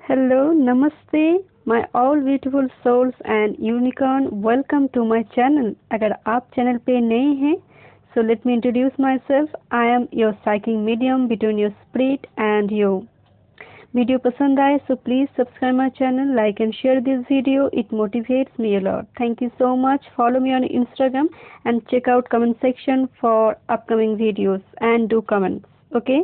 Hello, Namaste, my all beautiful souls and unicorn. Welcome to my channel. अगर आप channel पे नए हैं, so let me introduce myself. I am your psychic medium between your spirit and you. Video पसंद आए so please subscribe my channel, like and share this video. It motivates me a lot. Thank you so much. Follow me on Instagram and check out comment section for upcoming videos and do comments. Okay?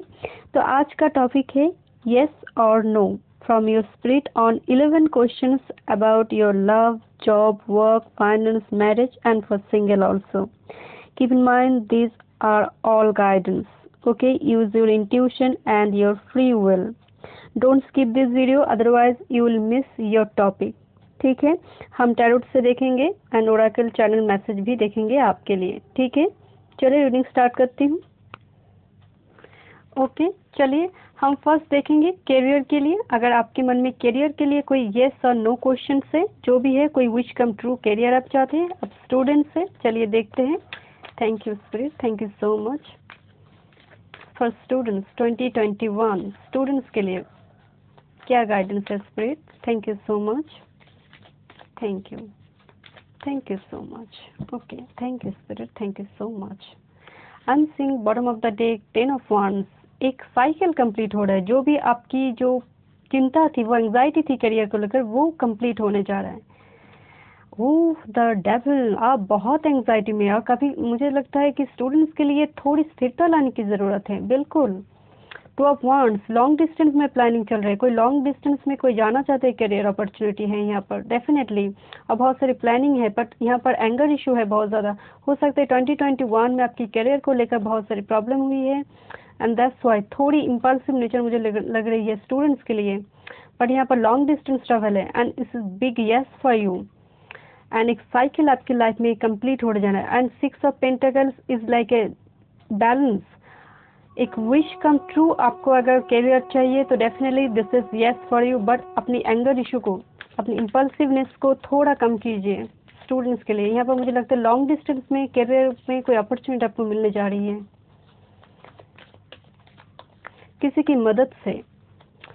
तो आज का topic है yes or no from your spirit on 11 questions about your love, job, work, finance, marriage and for single also. Keep in mind these are all guidance. Okay? Use your intuition and your free will. Don't skip this video otherwise you will miss your topic. ठीक है, हम tarot से देखेंगे and Oracle channel message भी देखेंगे आपके लिए. ठीक है, चलिए रीडिंग स्टार्ट करती हूँ. ओके, चलिए हम फर्स्ट देखेंगे करियर के लिए. अगर आपके मन में करियर के लिए कोई येस और नो क्वेश्चन है, जो भी है, कोई विश कम ट्रू करियर आप चाहते हैं, अब स्टूडेंट से चलिए देखते हैं. Thank you spirit, thank you so much. For students 2021 students के लिए क्या गाइडेंस है spirit. Thank you so much. Thank you so much. Okay, thank you spirit, thank you so much. I am seeing bottom of the deck 10 of wands. एक cycle complete हो रहा है. जो भी आपकी जो चिंता थी, वो एंजाइटी थी करियर को लेकर, वो कंप्लीट होने जा रहा है. ओह द डेविल, आप बहुत एंजाइटी में. और कभी मुझे लगता है कि स्टूडेंट्स के लिए थोड़ी स्थिरता लाने की ज़रूरत है. बिल्कुल. 2 ऑफ wands, लॉन्ग डिस्टेंस में प्लानिंग चल रही है. कोई लॉन्ग डिस्टेंस में कोई जाना चाहते हैं, करियर अपॉर्चुनिटी है यहाँ पर डेफिनेटली, और बहुत सारी प्लानिंग है. बट यहाँ पर एंगर इशू है बहुत ज़्यादा. हो सकता है 2021 में आपकी करियर को लेकर बहुत सारी प्रॉब्लम हुई है एंड दैट्स वाई थोड़ी इम्पल्सिव नेचर मुझे लग रही है स्टूडेंट्स के लिए. बट यहाँ पर लॉन्ग डिस्टेंस ट्रैवल है एंड इस is big yes for you. And एक साइकिल आपकी लाइफ में कंप्लीट हो जाना है. And 6 of pentacles is like a balance. एक विश कम ट्रू. आपको अगर करियर चाहिए तो definitely this is yes for you. But अपनी एंगर इशू को, अपनी इम्पल्सिवनेस को थोड़ा कम कीजिए स्टूडेंट्स के लिए. यहाँ पर मुझे लगता है लॉन्ग डिस्टेंस में करियर में कोई अपॉर्चुनिटी आपको मिलने जा रही है किसी की मदद से,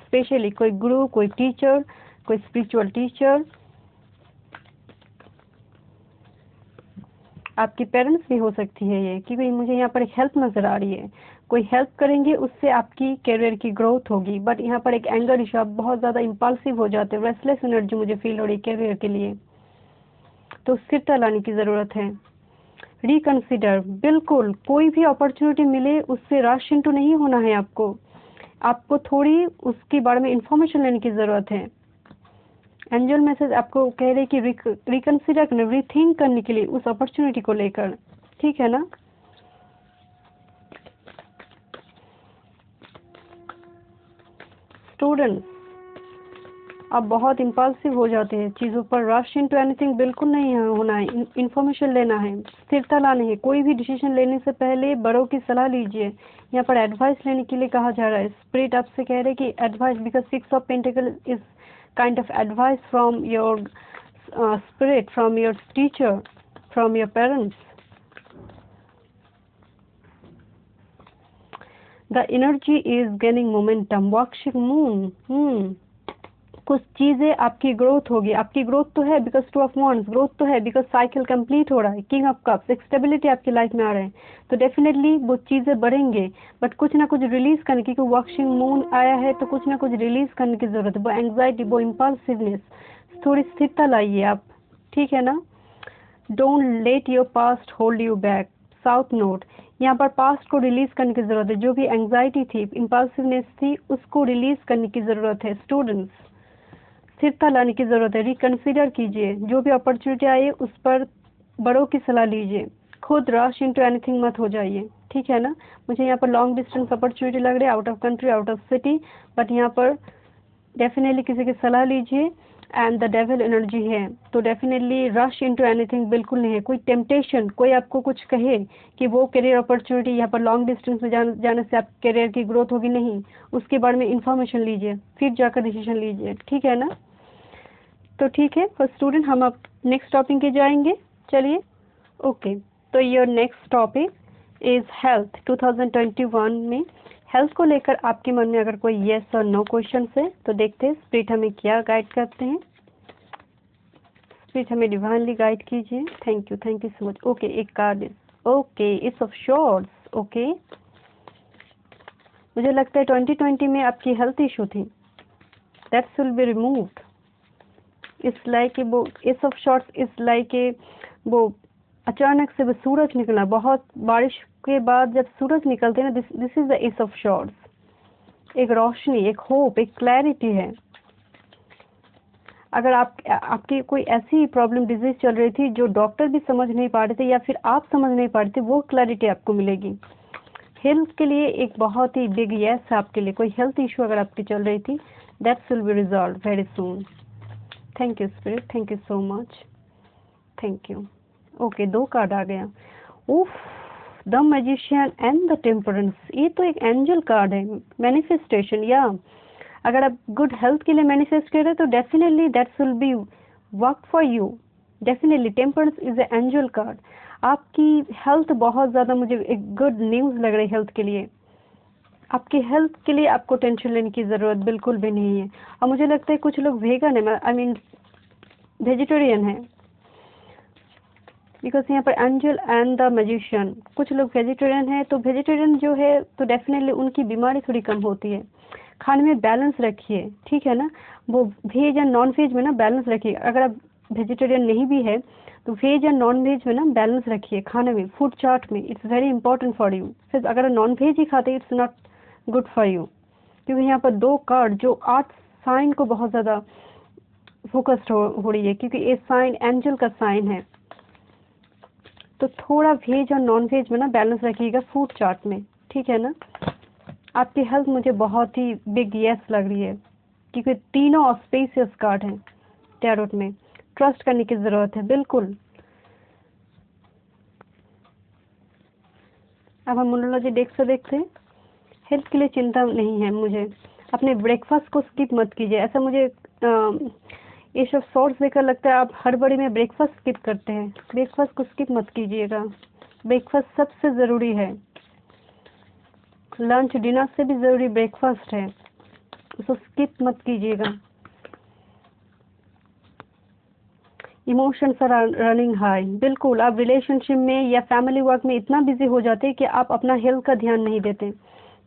स्पेशली कोई गुरु, कोई टीचर, कोई स्पिरिचुअल टीचर. आपकी पेरेंट्स भी हो सकती है ये, कि भाई मुझे यहाँ पर एक हेल्प नज़र आ रही है. कोई हेल्प करेंगे, उससे आपकी करियर की ग्रोथ होगी. बट यहाँ पर एक एंगर इशू, आप बहुत ज़्यादा इम्पल्सिव हो जाते हैं. रेस्टलेस एनर्जी मुझे फील हो रही है करियर के लिए, तो स्थिरता लाने की ज़रूरत है. रिकन्सिडर. बिल्कुल, कोई भी अपॉर्चुनिटी मिले उससे रश इनटू नहीं होना है. आपको थोड़ी उसके बारे में इंफॉर्मेशन लेने की ज़रूरत है. एंजल मैसेज आपको कह रहे कि रिकन्सिडर करने, रीथिंक करने के लिए उस अपॉर्चुनिटी को लेकर. ठीक है ना. स्टूडेंट्स, आप बहुत इम्पल्सिव हो जाते हैं चीज़ों पर. रश इनटू एनीथिंग बिल्कुल नहीं होना है. इन्फॉर्मेशन लेना है, स्थिरता लानी है. कोई भी डिसीजन लेने से पहले बड़ों की सलाह लीजिए. यहाँ पर एडवाइस लेने के लिए कहा जा रहा है. स्पिरिट आपसे कह रहे हैं कि advice, because 6 of pentacle is kind of advice from your spirit, from your teacher, from your parents. The energy is gaining momentum. Wakshik moon. कुछ चीज़ें आपकी ग्रोथ होगी. आपकी ग्रोथ तो है बिकॉज 2 ऑफ wands, ग्रोथ तो है बिकॉज साइकिल कंप्लीट हो रहा है. किंग ऑफ कप्स, एक स्टेबिलिटी आपकी लाइफ में आ रहे हैं, तो डेफिनेटली वो चीज़ें बढ़ेंगे. बट कुछ ना कुछ रिलीज करने की, क्योंकि वॉक्सिंग मून आया है तो कुछ ना कुछ रिलीज करने की जरूरत है. वो एंग्जाइटी, वो इम्पल्सिवनेस, थोड़ी स्थिरता लाइए आप. ठीक है ना. Don't let your past hold you back. South note, यहाँ पर पास्ट को रिलीज करने की जरूरत है. जो भी एंग्जाइटी थी, इम्पल्सिवनेस थी, उसको रिलीज करने की जरूरत है. स्टूडेंट्स, स्थिरता लाने की ज़रूरत है. रिकन्सिडर कीजिए. जो भी अपॉर्चुनिटी आए उस पर बड़ों की सलाह लीजिए. खुद रश इनटू एनीथिंग मत हो जाइए. ठीक है ना. मुझे यहाँ पर लॉन्ग डिस्टेंस अपॉर्चुनिटी लग रही है, out of country, out of city. But यहाँ पर डेफिनेटली किसी की सलाह लीजिए. एंड द डेविल एनर्जी है, तो डेफिनेटली रश इनटू एनीथिंग बिल्कुल नहीं है. कोई टेम्पटेशन, कोई आपको कुछ कहे कि वो करियर अपॉर्चुनिटी यहाँ पर लॉन्ग डिस्टेंस में जाने से आप करियर की ग्रोथ होगी, नहीं. उसके बारे में इंफॉर्मेशन लीजिए, फिर जाकर डिसीजन लीजिए. ठीक है ना. तो ठीक है फर्स्ट स्टूडेंट, हम अब नेक्स्ट टॉपिक के जाएंगे. चलिए. ओके, तो your next topic is health. 2021 में हेल्थ को लेकर आपके मन में अगर कोई येस और नो क्वेश्चन है तो देखते हैं स्पिरिट हमें क्या गाइड करते हैं। स्पिरिट हमें डिवाइनली गाइड कीजिए। Thank you so much. Okay, एक card okay, it's of shorts. Okay, मुझे लगता है 2020 में आपकी हेल्थ इशू थी, that's will be removed. It's like वो it's of shorts it's like वो अचानक से वो सूरज निकला, बहुत बारिश के बाद जब सूरज निकलते हैं ना, this is the S of shorts. एक रोशनी, एक होप, एक क्लैरिटी है। अगर आपकी कोई ऐसी प्रॉब्लम डिजीज चल रही थी जो डॉक्टर भी समझ नहीं पा रहे थे या फिर आप समझ नहीं पा रहे थे, वो क्लैरिटी आपको मिलेगी। हेल्थ के लिए एक बहुत ही बिग यस है आपके लिए। कोई हेल्थ इशू अगर आपकी चल रही थी, that's will be resolve very soon. Thank you spirit, thank you so much, thank you. Okay, 2 card आ गया। उफ, the magician and the temperance. ये तो एक एंजल कार्ड है, मैनिफेस्टेशन। या अगर आप गुड हेल्थ के लिए मैनिफेस्ट कर रहे हैं तो definitely that's will B work for you. Definitely temperance is a angel card. आपकी हेल्थ बहुत ज़्यादा, मुझे एक गुड न्यूज़ लग रही है हेल्थ के लिए। आपकी हेल्थ के लिए आपको टेंशन लेने की ज़रूरत बिल्कुल भी नहीं है। और मुझे लगता है कुछ लोग वेगन है, आई मीन वेजिटेरियन है, बिकॉज यहाँ पर एंजल एंड द मैजिशियन। कुछ लोग वेजिटेरियन है, तो वेजिटेरियन जो है तो डेफिनेटली उनकी बीमारी थोड़ी कम होती है। खाने में बैलेंस रखिए, ठीक है ना। वो वेज एंड नॉन वेज में ना बैलेंस रखिए। अगर आप वेजिटेरियन नहीं भी है तो वेज एंड नॉन वेज में ना बैलेंस रखिए खाने में, फूड चार्ट में। It's very important for you. फिर अगर नॉन वेज ही खाते it's not good for you, क्योंकि यहाँ पर 2 कार्ड जो 8 साइन को बहुत ज़्यादा फोकस्ड हो रही है, क्योंकि ये साइन एंजल का साइन है। तो थोड़ा वेज और नॉन वेज में ना बैलेंस रखिएगा फूड चार्ट में, ठीक है ना। आपकी हेल्थ मुझे बहुत ही बिग यस लग रही है, क्योंकि तीनों ऑस्पिशियस कार्ड हैं टैरोट में। ट्रस्ट करने की ज़रूरत है बिल्कुल। अब हम मोनोलॉजी डेक से देखते हैं। हेल्थ के लिए चिंता नहीं है मुझे। अपने ब्रेकफास्ट को स्किप मत कीजिए। ऐसा मुझे ये सब सोर्स देकर लगता है आप हड़बड़ी में ब्रेकफास्ट स्किप करते हैं। ब्रेकफास्ट को स्किप मत कीजिएगा, ब्रेकफास्ट सबसे ज़रूरी है। लंच डिनर से भी ज़रूरी ब्रेकफास्ट है, उसको स्किप मत कीजिएगा। Emotions are running high. बिल्कुल, आप रिलेशनशिप में या फैमिली वर्क में इतना बिजी हो जाते हैं कि आप अपना हेल्थ का ध्यान नहीं देते।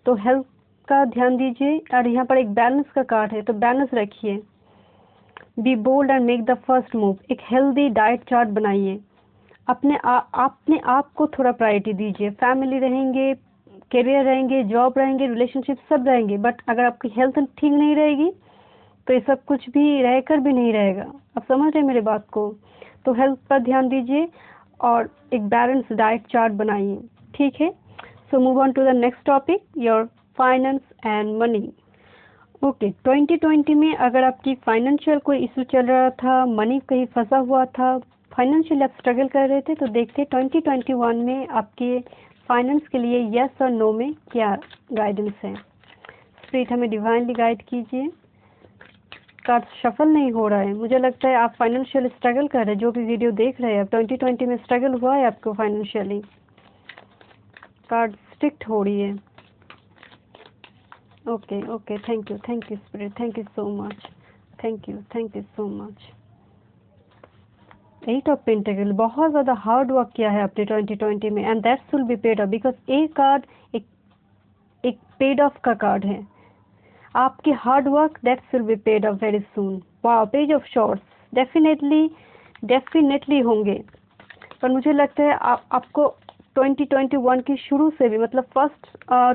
तो हेल्थ का ध्यान दीजिए। और यहाँ पर एक बैलेंस का कार्ड है, तो बैलेंस रखिए। Be bold and make the first move. एक हेल्दी डाइट चार्ट बनाइए। अपने आप को थोड़ा प्रायोरिटी दीजिए। फैमिली रहेंगे, करियर रहेंगे, जॉब रहेंगे, रिलेशनशिप सब रहेंगे, बट अगर आपकी हेल्थ ठीक नहीं रहेगी तो ये सब कुछ भी रहकर भी नहीं रहेगा। आप समझ रहे हैं मेरे बात को। तो हेल्थ पर ध्यान दीजिए और एक बैलेंस डाइट चार्ट बनाइए, ठीक है। So move on to the next topic, your finance and money. Okay, 2020 में अगर आपकी फाइनेंशियल कोई इशू चल रहा था, मनी कहीं फंसा हुआ था, फाइनेंशियल आप स्ट्रगल कर रहे थे, तो देखते 2021 में आपके फाइनेंस के लिए यस और नो में क्या गाइडेंस है। स्पिरिट हमें डिवाइनली गाइड कीजिए। कार्ड शफल नहीं हो रहा है। मुझे लगता है आप फाइनेंशियल स्ट्रगल कर रहे हैं। जो भी वीडियो देख रहे हैं आप, 2020 में स्ट्रगल हुआ है आपको फाइनेंशियली। कार्ड स्ट्रिक्ट हो रही है। Okay okay, thank you spirit, thank you so much, thank you so much. 8 of pentacle, बहुत ज़्यादा हार्ड वर्क किया है आपने 2020 में, and that's will be paid of, because A card एक पेड ऑफ का कार्ड है। आपकी hard work that's will be paid of very soon. Wow, page of shorts, definitely होंगे। पर मुझे लगता है आपको 2021 की शुरू से भी, मतलब फर्स्ट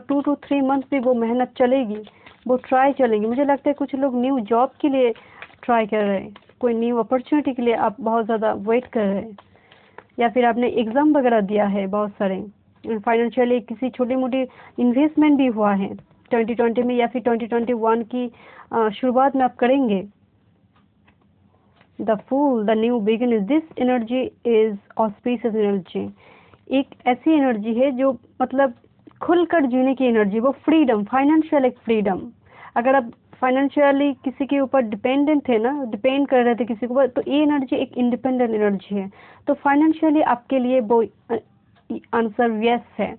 2 to 3 मंथ भी वो मेहनत चलेगी, वो ट्राई चलेगी। मुझे लगता है कुछ लोग न्यू जॉब के लिए ट्राई कर रहे हैं, कोई न्यू अपॉर्चुनिटी के लिए आप बहुत ज़्यादा वेट कर रहे हैं, या फिर आपने एग्ज़ाम वगैरह दिया है बहुत सारे। फाइनेंशियली किसी छोटी मोटी इन्वेस्टमेंट भी हुआ है 2020 में, या फिर 2021 की शुरुआत में आप करेंगे। The fool, the new beginning, this energy is auspicious energy. एक ऐसी एनर्जी है जो मतलब खुलकर जीने की एनर्जी, वो फ्रीडम, फाइनेंशियल एक फ्रीडम। अगर आप फाइनेंशियली किसी के ऊपर डिपेंडेंट थे ना, डिपेंड कर रहे थे किसी के ऊपर, तो ये एनर्जी एक इंडिपेंडेंट एनर्जी है। तो फाइनेंशियली आपके लिए वो आंसर यस है।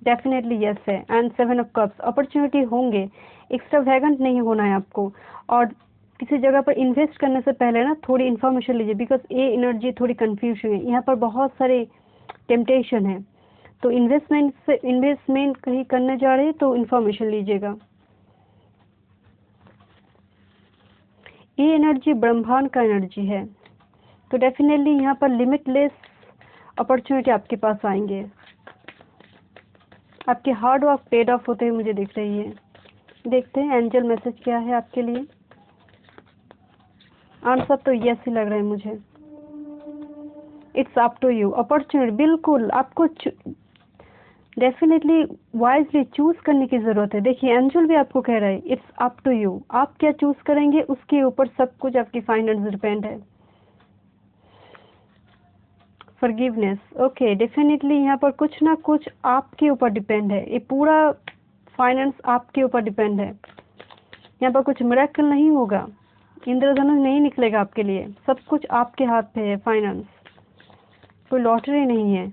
डेफिनेटली यस है। एंड 7 ऑफ कप्स, अपॉर्चुनिटी होंगे, एक्स्ट्रावैगेंट नहीं होना है आपको। और किसी जगह पर इन्वेस्ट करने से पहले ना थोड़ी इन्फॉर्मेशन लीजिए, बिकॉज ये एनर्जी थोड़ी कंफ्यूजन है, यहाँ पर बहुत सारे टेम्पटेशन है। तो इन्वेस्टमेंट कहीं करने जा रहे हैं तो इन्फॉर्मेशन लीजिएगा। ये एनर्जी ब्रह्मांड का एनर्जी है, तो डेफिनेटली यहाँ पर लिमिटलेस अपॉर्चुनिटी आपके पास आएंगे। आपके हार्ड वर्क पेड ऑफ होते हुए मुझे दिख रही है। देखते हैं एंजल मैसेज क्या है आपके लिए। आंसर तो यस ही लग रहा है मुझे। It's up to you. Opportunity बिल्कुल आपको डेफिनेटली वाइजली चूज करने की जरूरत है। देखिए एंजल भी आपको कह रहा है इट्स अप टू यू, आप क्या चूज करेंगे उसके ऊपर सब कुछ आपकी फाइनेंस डिपेंड है। फॉरगिवनेस, ओके, डेफिनेटली यहाँ पर कुछ ना कुछ आपके ऊपर डिपेंड है। ये पूरा फाइनेंस आपके ऊपर डिपेंड है। यहाँ पर कुछ मिरेकल नहीं होगा, इंद्रधनुष नहीं निकलेगा आपके लिए, सब कुछ आपके हाथ पे है। फाइनेंस कोई लॉटरी नहीं है,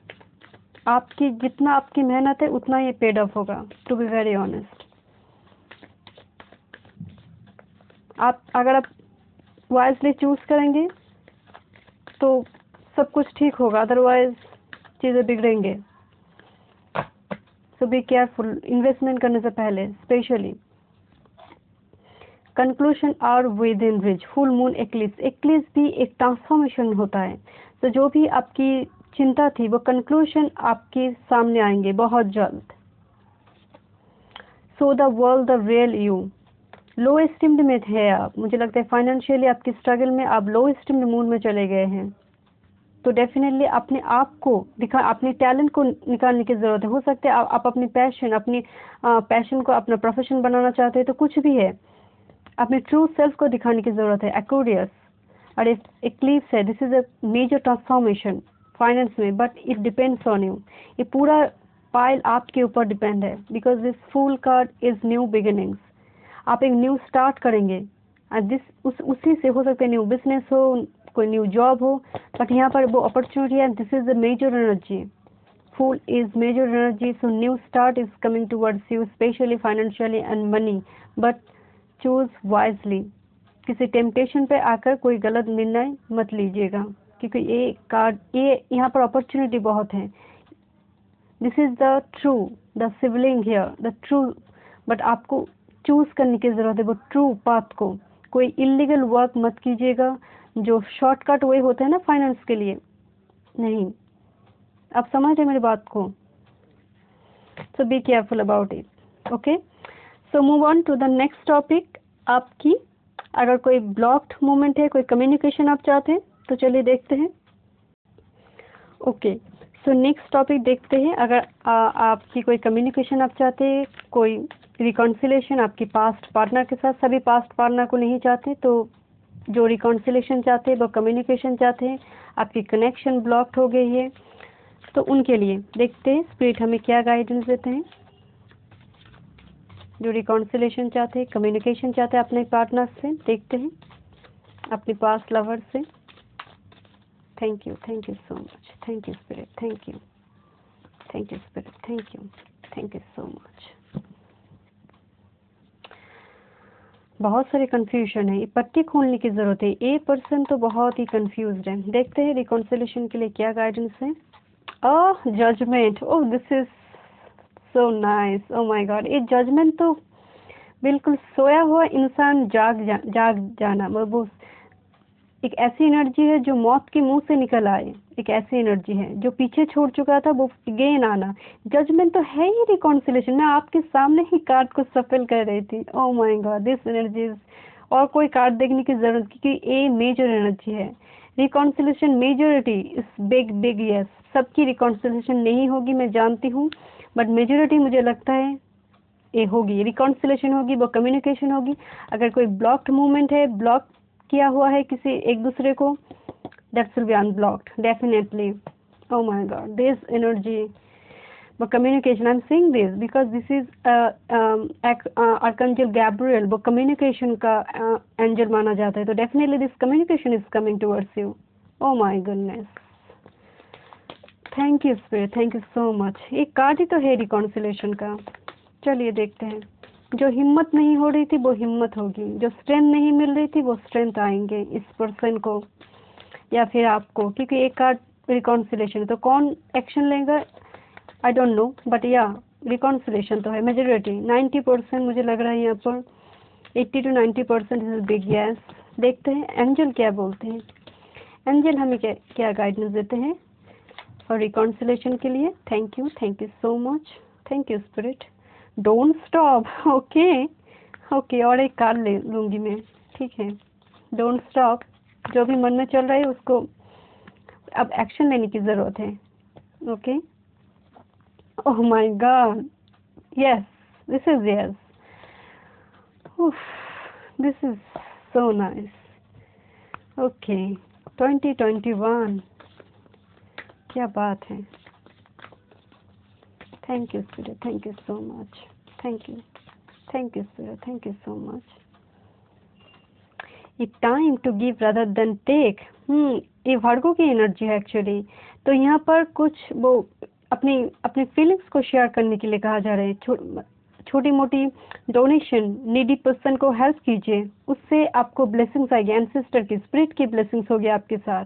आपकी जितना आपकी मेहनत है उतना ये पेड ऑफ होगा। टू बी वेरी ऑनेस्ट, अगर आप वाइजली चूज करेंगे तो सब कुछ ठीक होगा, अदरवाइज चीजें बिगड़ेंगे। सो बी केयरफुल इन्वेस्टमेंट करने से पहले। Specially conclusion are within reach, full moon, eclipse. Eclipse भी एक ट्रांसफॉर्मेशन होता है। तो जो भी आपकी चिंता थी वो कंक्लूजन आपके सामने आएंगे बहुत जल्द। So the world the real you. Low esteemed में थे आप, मुझे लगता है फाइनेंशियली आपकी स्ट्रगल में आप लो एस्टिम्ड मूड में चले गए हैं। तो डेफिनेटली अपने आप को अपने टैलेंट को निकालने की जरूरत है। हो सकता है आप अपनी पैशन को अपना प्रोफेशन बनाना चाहते हैं, तो कुछ भी है, अपने ट्रू सेल्फ को दिखाने की जरूरत है। एक्वेरियस और एक्लिप्स है, this is a major transformation finance में, but it depends on you. ये पूरा पाइल आपके ऊपर डिपेंड है, because this fool card is new beginnings. आप एक न्यू स्टार्ट करेंगे, उसी से हो सकता है न्यू बिजनेस हो, कोई न्यू जॉब हो, बट यहाँ पर वो अपॉर्चुनिटी है। This is the major energy, fool is major energy. So new start is coming towards you, specially financially and money, but choose wisely. किसी टेम्पटेशन पे आकर कोई गलत निर्णय मत लीजिएगा, क्योंकि ये कार्ड, ये यहाँ पर अपॉर्चुनिटी बहुत है। This is the true, the Shivling here, the true, but आपको चूज करने की जरूरत है वो ट्रू पाथ को। कोई इलीगल वर्क मत कीजिएगा, जो शॉर्टकट वे होते हैं ना फाइनेंस के लिए, नहीं। आप समझ रहे मेरी बात को? So be careful about it. Okay, so move on to the next topic. आपकी अगर कोई ब्लॉक्ड मूवमेंट है, कोई कम्युनिकेशन आप चाहते हैं, तो चलिए देखते हैं। ओके, सो नेक्स्ट टॉपिक देखते हैं। अगर आपकी कोई कम्युनिकेशन आप चाहते हैं, कोई रिकॉन्सिलेशन आपकी पास्ट पार्टनर के साथ, सभी पास्ट पार्टनर को नहीं चाहते, तो जो रिकॉन्सिलेशन चाहते हैं, वो कम्युनिकेशन चाहते हैं, आपकी कनेक्शन ब्लॉक्ड हो गई है, तो उनके लिए देखते हैं स्पिरिट हमें क्या गाइडेंस देते हैं। जो रिकॉन्सिलेशन चाहते हैं, कम्युनिकेशन चाहते हैं अपने पार्टनर से, देखते हैं अपने पास्ट लवर से। Thank you so much, thank you spirit, thank you spirit, thank you so much. बहुत सारे कंफ्यूजन है, ये पट्टी खोलने की जरूरत है। ए पर्सन तो बहुत ही कंफ्यूज्ड है। देखते हैं रिकॉन्सिलेशन के लिए क्या गाइडेंस है। Oh judgement, oh this is so nice, oh my God. ये जजमेंट तो बिल्कुल सोया हुआ इंसान जाग जाना, वो एक ऐसी एनर्जी है जो मौत के मुंह से निकल आए। एक ऐसी एनर्जी है जो पीछे छोड़ चुका था, वो गेन आना। जजमेंट तो है ही रिकॉन्सिलेशन। मैं आपके सामने ही कार्ड को सफल कर रही थी। ओह माय गॉड, दिस एनर्जी। और कोई कार्ड देखने की जरूरत, क्योंकि ये मेजर एनर्जी है। Reconciliation majority is big yes. सबकी रिकॉन्सिलेशन नहीं होगी, मैं जानती हूँ, बट मेजोरिटी मुझे लगता है ये होगी, रिकॉन्सिलेशन होगी, वो कम्युनिकेशन होगी। अगर कोई ब्लॉक्ड मूवमेंट है, ब्लॉक किया हुआ है किसी एक दूसरे को, that will be unblocked definitely. Oh my god, this energy, but communication, I'm saying this because this is Archangel Gabriel, वो communication का angel माना जाता है, तो definitely this communication is coming towards you. Oh my goodness, thank you spirit, thank you so much. एक card ही तो है reconciliation का। चलिए देखते हैं। जो हिम्मत नहीं हो रही थी वो हिम्मत होगी, जो स्ट्रेंथ नहीं मिल रही थी वो स्ट्रेंथ आएंगे इस पर्सन को या फिर आपको, क्योंकि एक कार्ड रिकॉन्सिलेशन। तो कौन एक्शन लेगा आई डोंट नो, बट या रिकॉन्सिलेशन तो है। मेजोरिटी 90% मुझे लग रहा है यहाँ पर, 80 to 90% इज बिग यस। देखते हैं एंजल क्या बोलते हैं। एंजल हमें क्या गाइडेंस देते हैं और रिकॉन्सिलेशन के लिए। Thank you so much, thank you spirit. Don't stop, okay okay, और एक कार्ड ले लूँगी मैं, ठीक है। डोंट स्टॉप, जो भी मन में चल रहा है उसको अब एक्शन लेने की ज़रूरत है। Okay, oh my god, yes, this is yes, this is so nice. Okay 2021, क्या बात है। Thank you spirit, thank you so much, thank you spirit, thank you so much. It time to give rather than take. ये Virgo की energy है actually. तो यहाँ पर कुछ वो अपनी अपनी फीलिंग्स को शेयर करने के लिए कहा जा रहा है। छोटी मोटी डोनेशन, नीडी पर्सन को हेल्प कीजिए, उससे आपको ब्लेसिंग्स आएगी। एंसेस्टर की स्पिरिट की ब्लेसिंग्स होगी आपके साथ।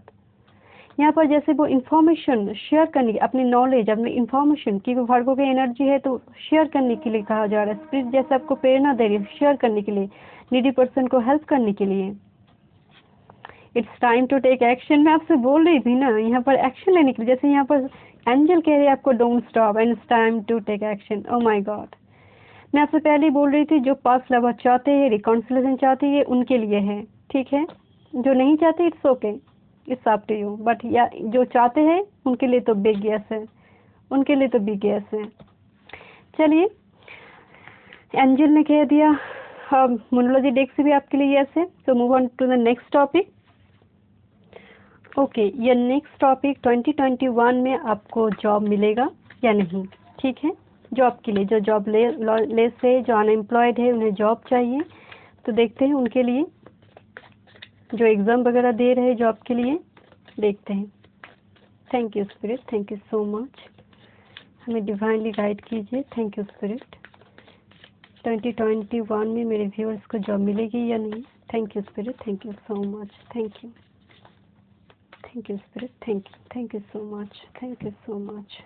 यहाँ पर जैसे वो इन्फॉर्मेशन शेयर करने की, अपनी नॉलेज, अपनी इन्फॉर्मेशन की, वर्गो की एनर्जी है तो शेयर करने के लिए कहा जा रहा है। स्पिरिट जैसे आपको प्रेरणा दे रही है शेयर करने के लिए, नीडी पर्सन को हेल्प करने के लिए। It's time to take action. मैं आपसे बोल रही थी ना यहाँ पर एक्शन लेने के लिए, जैसे यहाँ पर एंजल कह रही है आपको don't stop and it's time to take action. Oh my god, मैं आपसे पहले ही बोल रही थी जो पास्ट लवर चाहते हैं, रिकॉन्सिलेशन चाहते हैं, ये उनके लिए है, ठीक है। जो नहीं चाहते it's okay, it's up to you, but या जो चाहते हैं उनके लिए तो बिग यस है, उनके लिए तो बिग यस है। चलिए, एंजल ने कह दिया, मोनोलॉजी डेक से भी आपके लिए यस है। तो move on to the next topic. Okay, ये नेक्स्ट टॉपिक 2021 में आपको जॉब मिलेगा या नहीं, ठीक है। जॉब के लिए, जो जॉब लेस है, जो अनएम्प्लॉयड है, उन्हें जॉब चाहिए, तो देखते हैं उनके लिए। जो एग्ज़ाम वगैरह दे रहे हैं जॉब के लिए, देखते हैं। Thank you spirit, thank you so much, हमें डिवाइनली गाइड कीजिए। Thank you spirit. 2021 में मेरे व्यूअर्स को जॉब मिलेगी या नहीं। Thank you spirit, thank you so much, thank you spirit, thank you so much, thank you so much.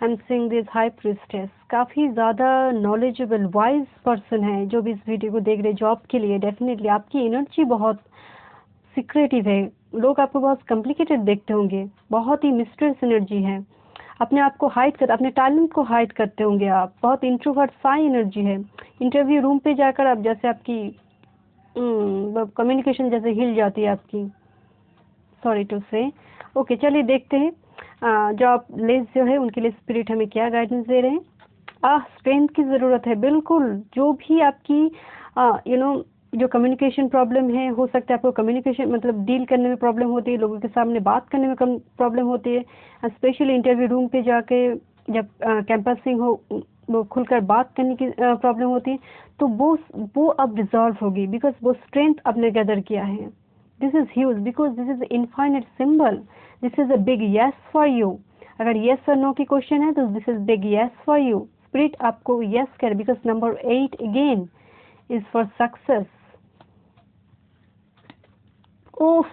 I am seeing this high priestess, काफ़ी ज़्यादा knowledgeable wise person है जो भी इस वीडियो को देख रहे जॉब के लिए। डेफिनेटली आपकी एनर्जी बहुत सीक्रेटिव है, लोग आपको बहुत कॉम्प्लिकेटेड देखते होंगे, बहुत ही मिस्टीरियस एनर्जी है। अपने आप को हाइड कर, अपने टैलेंट को हाइड करते होंगे आप, बहुत इंट्रोवर्ट साई एनर्जी है। इंटरव्यू रूम पे जाकर आप जैसे आपकी कम्युनिकेशन जैसे हिल जाती है आपकी, सॉरी टू से। ओके, चलिए देखते हैं जॉब लेस जो है उनके लिए स्पिरिट हमें क्या गाइडेंस दे रहे हैं। स्ट्रेंथ की ज़रूरत है, बिल्कुल। जो भी आपकी यू नो जो कम्युनिकेशन प्रॉब्लम है, हो सकता है आपको कम्युनिकेशन मतलब डील करने में प्रॉब्लम होती है, लोगों के सामने बात करने में प्रॉब्लम होती है, स्पेशली इंटरव्यू रूम पे जाके जब कैंपसिंग हो, वो खुलकर बात करने की प्रॉब्लम होती है, तो वो अब रिजॉल्व होगी, बिकॉज वो स्ट्रेंथ आपने गैदर किया है। This is huge, because this is infinite symbol, this is a big yes for you. अगर यस और नो की क्वेश्चन है तो this is big yes for you. Spirit आपको यस करे, because number 8 again is for success. Oh,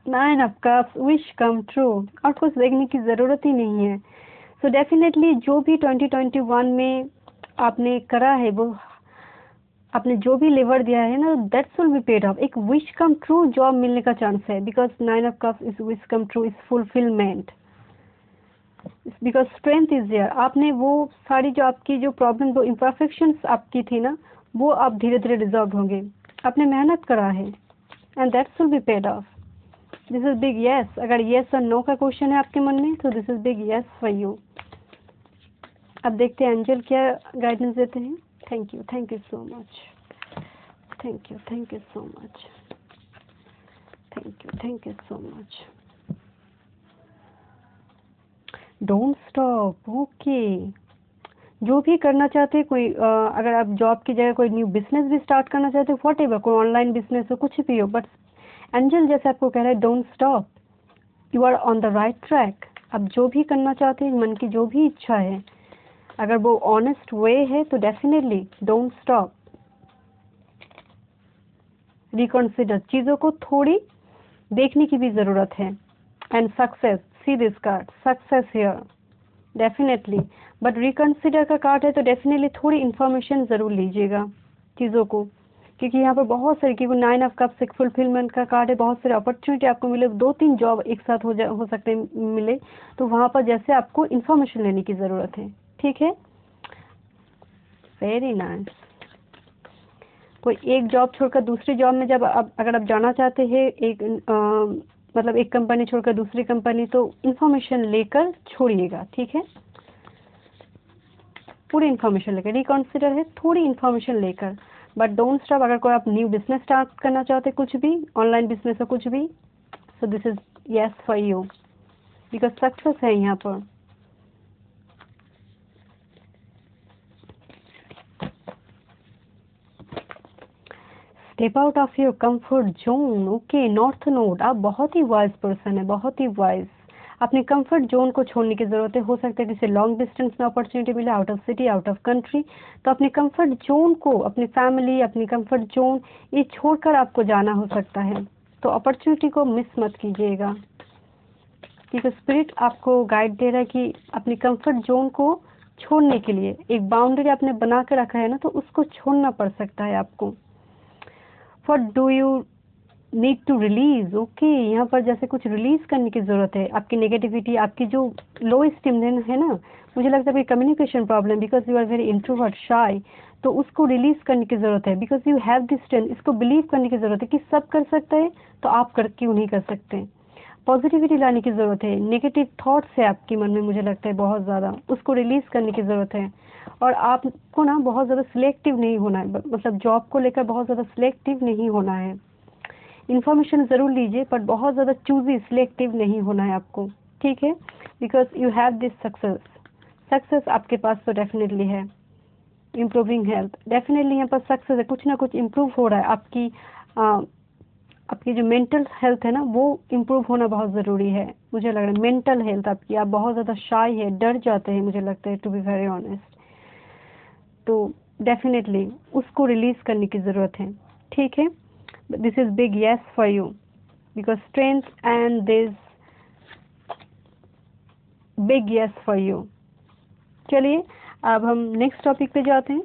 9 of cups, wish come true, और कुछ देखने की ज़रूरत ही नहीं है। सो डेफिनेटली जो भी 2021 में आपने करा है, वो आपने जो भी लेवर दिया है ना, that's will be paid off. एक विश कम ट्रू जॉब मिलने का चांस है, because 9 of cups is wish come true, is fulfilment, because strength is there. आपने वो सारी जो आपकी जो प्रॉब्लम, जो इम्परफेक्शंस आपकी थी ना, वो अब धीरे धीरे रिजॉल्व होंगे। आपने मेहनत करा है and that's will be paid of. This is big yes. अगर यस और नो का क्वेश्चन है आपके मन में तो this is big yes for you. अब देखते हैं एंजल क्या गाइडेंस देते हैं। Thank you so much, thank you so much, thank you so much. Don't stop, okay. जो भी करना चाहते हैं, कोई अगर आप जॉब की जगह कोई न्यू बिजनेस भी स्टार्ट करना चाहते हो, वॉट एवर, कोई ऑनलाइन बिजनेस हो, कुछ भी हो, बट एंजल जैसे आपको कह रहा है don't stop, you are on the right track. अब जो भी करना चाहते हैं, मन की जो भी इच्छा है, अगर वो ऑनेस्ट वे है तो डेफिनेटली डोंट स्टॉप, रिकंसिडर, चीज़ों को थोड़ी देखने की भी ज़रूरत है। And success, see this card, success here definitely, but reconsider का कार्ड है तो डेफिनेटली थोड़ी इन्फॉर्मेशन ज़रूर लीजिएगा चीज़ों को, क्योंकि यहाँ पर बहुत सारे, क्योंकि 9 ऑफ कप्स एक फुलफिलमेंट का कार्ड है, बहुत सारे अपॉर्चुनिटी आपको मिले, 2-3 जॉब एक साथ हो सकते हैं मिले, तो वहाँ पर जैसे आपको इन्फॉर्मेशन लेने की ज़रूरत है। ठीक है, वेरी नाइस। कोई एक जॉब छोड़कर दूसरी जॉब में जब अगर आप जाना चाहते हैं, मतलब एक कंपनी छोड़कर दूसरी कंपनी, तो इन्फॉर्मेशन लेकर छोड़िएगा। ठीक है, पूरी इन्फॉर्मेशन लेकर, रिकंसिडर है थोड़ी इन्फॉर्मेशन लेकर, बट डोंट स्टॉप। अगर कोई आप न्यू बिजनेस स्टार्ट करना चाहते, कुछ भी ऑनलाइन बिजनेस है कुछ भी, so this is yes for you, because success है यहाँ पर। Step out of your comfort zone. Okay, north node, आप बहुत ही वाइज पर्सन है, बहुत ही वाइज। अपने कंफर्ट जोन को छोड़ने की जरूरत है। हो सकता है किसी लॉन्ग डिस्टेंस में अपॉर्चुनिटी मिले, out of city, out of country, तो अपने कंफर्ट जोन को, अपनी फैमिली, अपनी कंफर्ट जोन, ये छोड़कर आपको जाना हो सकता है। तो अपॉर्चुनिटी को मिस मत कीजिएगा, क्योंकि स्पिरिट आपको गाइड दे रहा है कि अपनी कंफर्ट जोन को छोड़ने के लिए एक बाउंड्री आपने बना के रखा है ना, तो उसको छोड़ना पड़ सकता है आपको। What do you need to release? Okay, यहाँ पर जैसे कुछ रिलीज करने की जरूरत है। आपकी नेगेटिविटी, आपकी जो लो स्टीम है ना, मुझे लगता है communication problem, because you are very introvert shy, तो उसको रिलीज करने की जरूरत है, because you have this strength. इसको बिलीव करने की जरूरत है कि सब कर सकते हैं, तो आप क्यों नहीं कर सकते। पॉजिटिविटी लाने की जरूरत है। नेगेटिव थॉट्स है आपके मन में, मुझे लगता है बहुत ज़्यादा, उसको रिलीज करने की जरूरत है। और आपको ना बहुत ज़्यादा सिलेक्टिव नहीं होना है, मतलब जॉब को लेकर बहुत ज़्यादा सिलेक्टिव नहीं होना है। इन्फॉर्मेशन ज़रूर लीजिए, पर बहुत ज़्यादा चूजी, सिलेक्टिव नहीं होना है आपको। ठीक है, because you have this success. Success आपके पास तो डेफिनेटली है। इम्प्रूविंग हेल्थ, डेफिनेटली यहाँ पर सक्सेस है, कुछ ना कुछ इम्प्रूव हो रहा है। आपकी जो मेंटल हेल्थ है ना, वो इम्प्रूव होना बहुत ज़रूरी है। मुझे लग रहा है मेंटल हेल्थ आपकी, आप बहुत ज़्यादा शाय है, डर जाते हैं, मुझे लगता है, टू बी वेरी ऑनेस्ट। तो डेफिनेटली उसको रिलीज करने की ज़रूरत है। ठीक है, this is big yes for you, because strength and this big yes for you. चलिए अब हम नेक्स्ट टॉपिक पे जाते हैं।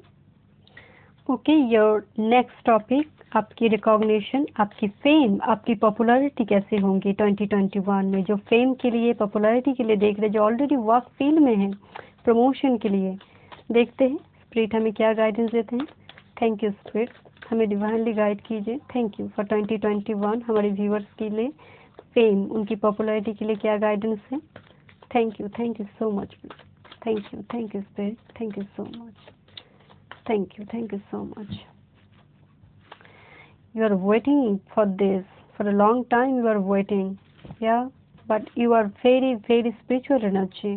ओके, योर नेक्स्ट टॉपिक, आपकी रिकॉग्निशन, आपकी फेम, आपकी पॉपुलैरिटी कैसे होंगी 2021 में। जो फेम के लिए, पॉपुलैरिटी के लिए देख रहे, जो ऑलरेडी वर्क फील्ड में है, प्रमोशन के लिए देखते हैं स्पिरिट हमें क्या गाइडेंस देते हैं। थैंक यू स्पिरिट, हमें डिवाइनली गाइड कीजिए। थैंक यू फॉर 2021 हमारे व्यूअर्स के लिए फेम, उनकी पॉपुलैरिटी के लिए क्या गाइडेंस है। Thank you so much. Thank you spirit, thank you so much. Thank you so much. You are waiting for this for a long time. You are waiting, yeah, but you are very, very spiritual energy.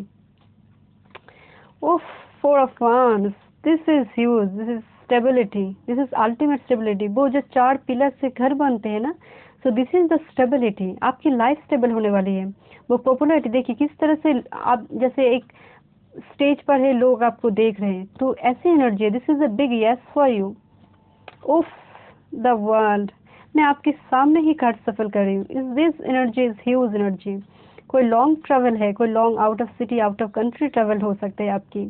Oh, 4 of Wands. This is huge. This is stability. This is ultimate stability. वो जो 4 pillar से घर बनते हैं ना, so this is the stability. आपकी life stable होने वाली है। वो पॉपुलैरिटी देखिए किस तरह से, आप जैसे एक स्टेज पर है, लोग आपको देख रहे हैं, तो ऐसी एनर्जी है। This is a big yes for you. उफ, द वर्ल्ड, मैं आपके सामने ही कार्ड सफल कर रही हूँ। This energy is huge energy. कोई लॉन्ग ट्रैवल है, कोई long out of city, out of country travel हो सकते हैं आपकी।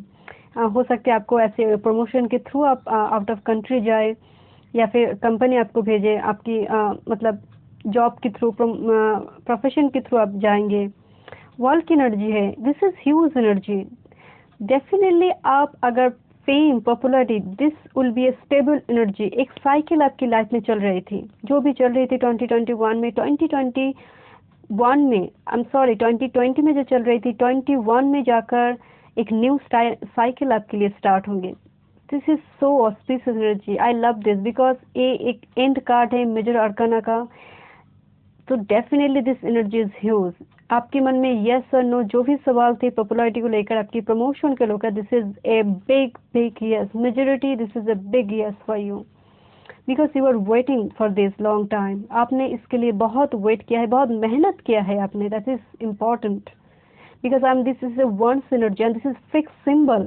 हो सकते हैं आपको ऐसे प्रमोशन के थ्रू आप आउट ऑफ कंट्री जाए, या फिर कंपनी आपको भेजे, आपकी मतलब जॉब के थ्रू, प्रोफेशन के थ्रू आप जाएंगे। वर्ल्ड की एनर्जी है। This is huge energy. Definitely आप अगर fame, popularity, this will be A stable energy. एक साइकिल आपकी लाइफ में चल रही थी, जो भी चल रही थी 2021 में, 2021 में, आई एम सॉरी 2020 में जो चल रही थी, 21 में जाकर एक न्यू साइकिल आपके लिए स्टार्ट होंगे। This is so auspicious energy. I love this, because ये एक एंड कार्ड है मेजर आर्काना का। तो definitely this energy is huge. आपके मन में यस और नो जो भी सवाल थे पॉपुलैरिटी को लेकर, आपकी प्रमोशन को लेकर, this is a big big yes. Majority, this is a big yes for you. Because you are waiting for this long time, आपने इसके लिए बहुत वेट किया है, बहुत मेहनत किया है आपने, that is important because this is a one synergy and this is fixed symbol.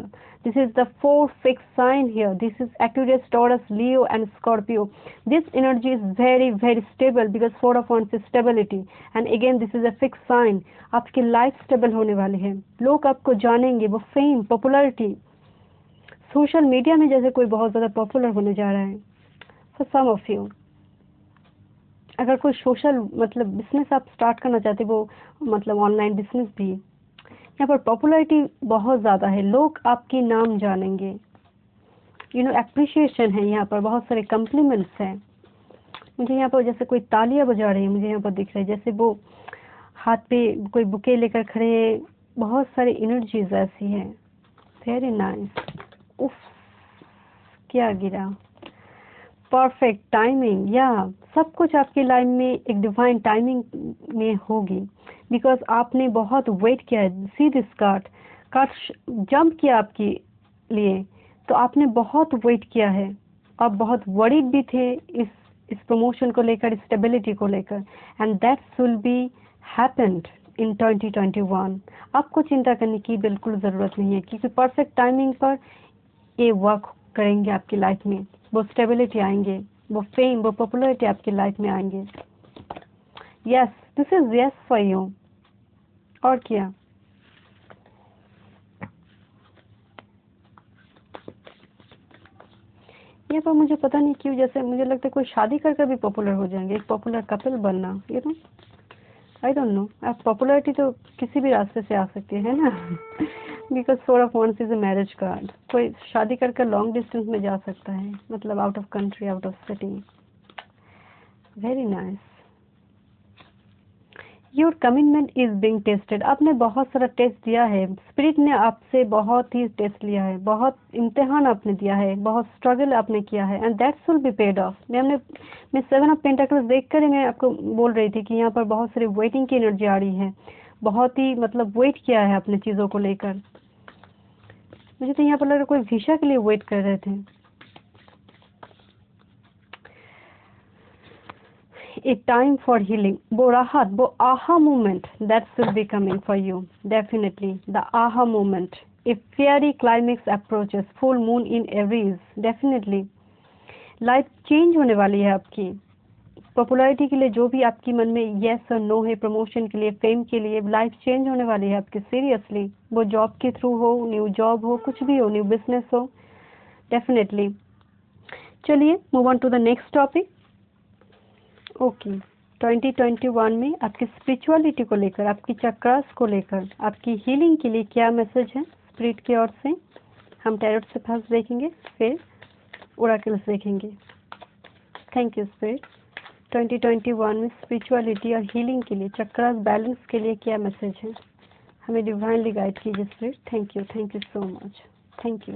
This is the 4 fixed sign here. This is Aquarius, Taurus, Leo and Scorpio. This energy is very very stable because 4 of Wands is stability and again this is a fixed sign. आपकी life stable होने वाली है, लोग आपको जानेंगे, वो fame, popularity, social media में जैसे कोई बहुत ज़्यादा पॉपुलर होने जा रहा है फॉर सम ऑफ यू। अगर कोई सोशल मतलब बिजनेस आप स्टार्ट करना चाहते, वो मतलब ऑनलाइन बिजनेस भी, यहाँ पर पॉपुलैरिटी बहुत ज़्यादा है, लोग आपकी नाम जानेंगे, यू नो एप्रिशिएशन है, यहाँ पर बहुत सारे कम्प्लीमेंट्स हैं। मुझे यहाँ पर जैसे कोई तालियां बजा रही है, मुझे यहाँ पर दिख रहा है जैसे वो हाथ पे कोई बुके लेकर खड़े हैं, बहुत सारी एनर्जीज ऐसी हैं। Very nice. उफ, क्या गिरा, परफेक्ट टाइमिंग, या सब कुछ आपकी लाइन में एक डिवाइन टाइमिंग में होगी बिकॉज आपने बहुत वेट किया है। सी दिस कार्ड जंप किया आपके लिए, तो आपने बहुत वेट किया है, आप बहुत वरीड भी थे इस प्रमोशन को लेकर, स्टेबिलिटी को लेकर, and that's will B happened in 2021। आपको चिंता करने की बिल्कुल ज़रूरत नहीं है क्योंकि परफेक्ट टाइमिंग पर ये वर्क करेंगे आपकी लाइफ में, वो स्टेबिलिटी आएंगे, वो फेम, वो पॉपुलैरिटी आपकी लाइफ में आएंगे। Yes, this is yes for you. और क्या, ये पर मुझे पता नहीं क्यों जैसे मुझे लगता है कोई शादी कर भी पॉपुलर हो जाएंगे, एक पॉपुलर कपल बनना, you know, I don't know. अब पॉपुलैरिटी तो किसी भी रास्ते से आ सकती है ना because 4 of Wands is a marriage card. कोई शादी कर लॉन्ग डिस्टेंस में जा सकता है, मतलब out of country, out of city. Very nice. Your commitment is being tested. आपने बहुत सारा टेस्ट दिया है, स्पिरिट ने आपसे बहुत ही टेस्ट लिया है, बहुत इम्तिहान आपने दिया है, बहुत स्ट्रगल आपने किया है, and that's will be paid of. मैं 7 of Pentacles देखकर मैं आपको बोल रही थी कि यहाँ पर बहुत सारी वेटिंग की एनर्जी आ रही है, बहुत ही मतलब वेट किया है आपने चीज़ों को लेकर। मुझे तो यहाँ पर लग रहा है कोई वीजा के लिए वेट कर रहे थे। A time for healing, वो राहत, वो aha moment that will be coming for you, definitely the aha moment। A fiery climax approaches, full moon in Aries, definitely life change होने वाली है आपकी। पॉपुलैरिटी के लिए जो भी आपकी मन में येस और नो है, प्रमोशन के लिए, फेम के लिए, लाइफ चेंज होने वाली है आपकी सीरियसली। वो जॉब के थ्रू हो, न्यू जॉब हो, कुछ भी हो, न्यू बिजनेस हो, डेफिनेटली। चलिए move on to the next topic. Okay, 2021 में आपकी स्पिरिचुअलिटी को लेकर, आपकी चक्रास को लेकर, आपकी हीलिंग के लिए क्या मैसेज है स्पिरिट की ओर से। हम टैरोट से फर्स्ट देखेंगे, फिर ओरेकल्स देखेंगे। Thank you spirit. 2021 में स्पिरिचुअलिटी और हीलिंग के लिए, चक्रास बैलेंस के लिए क्या मैसेज है, हमें डिवाइनली गाइड कीजिए spirit. Thank you so much, thank you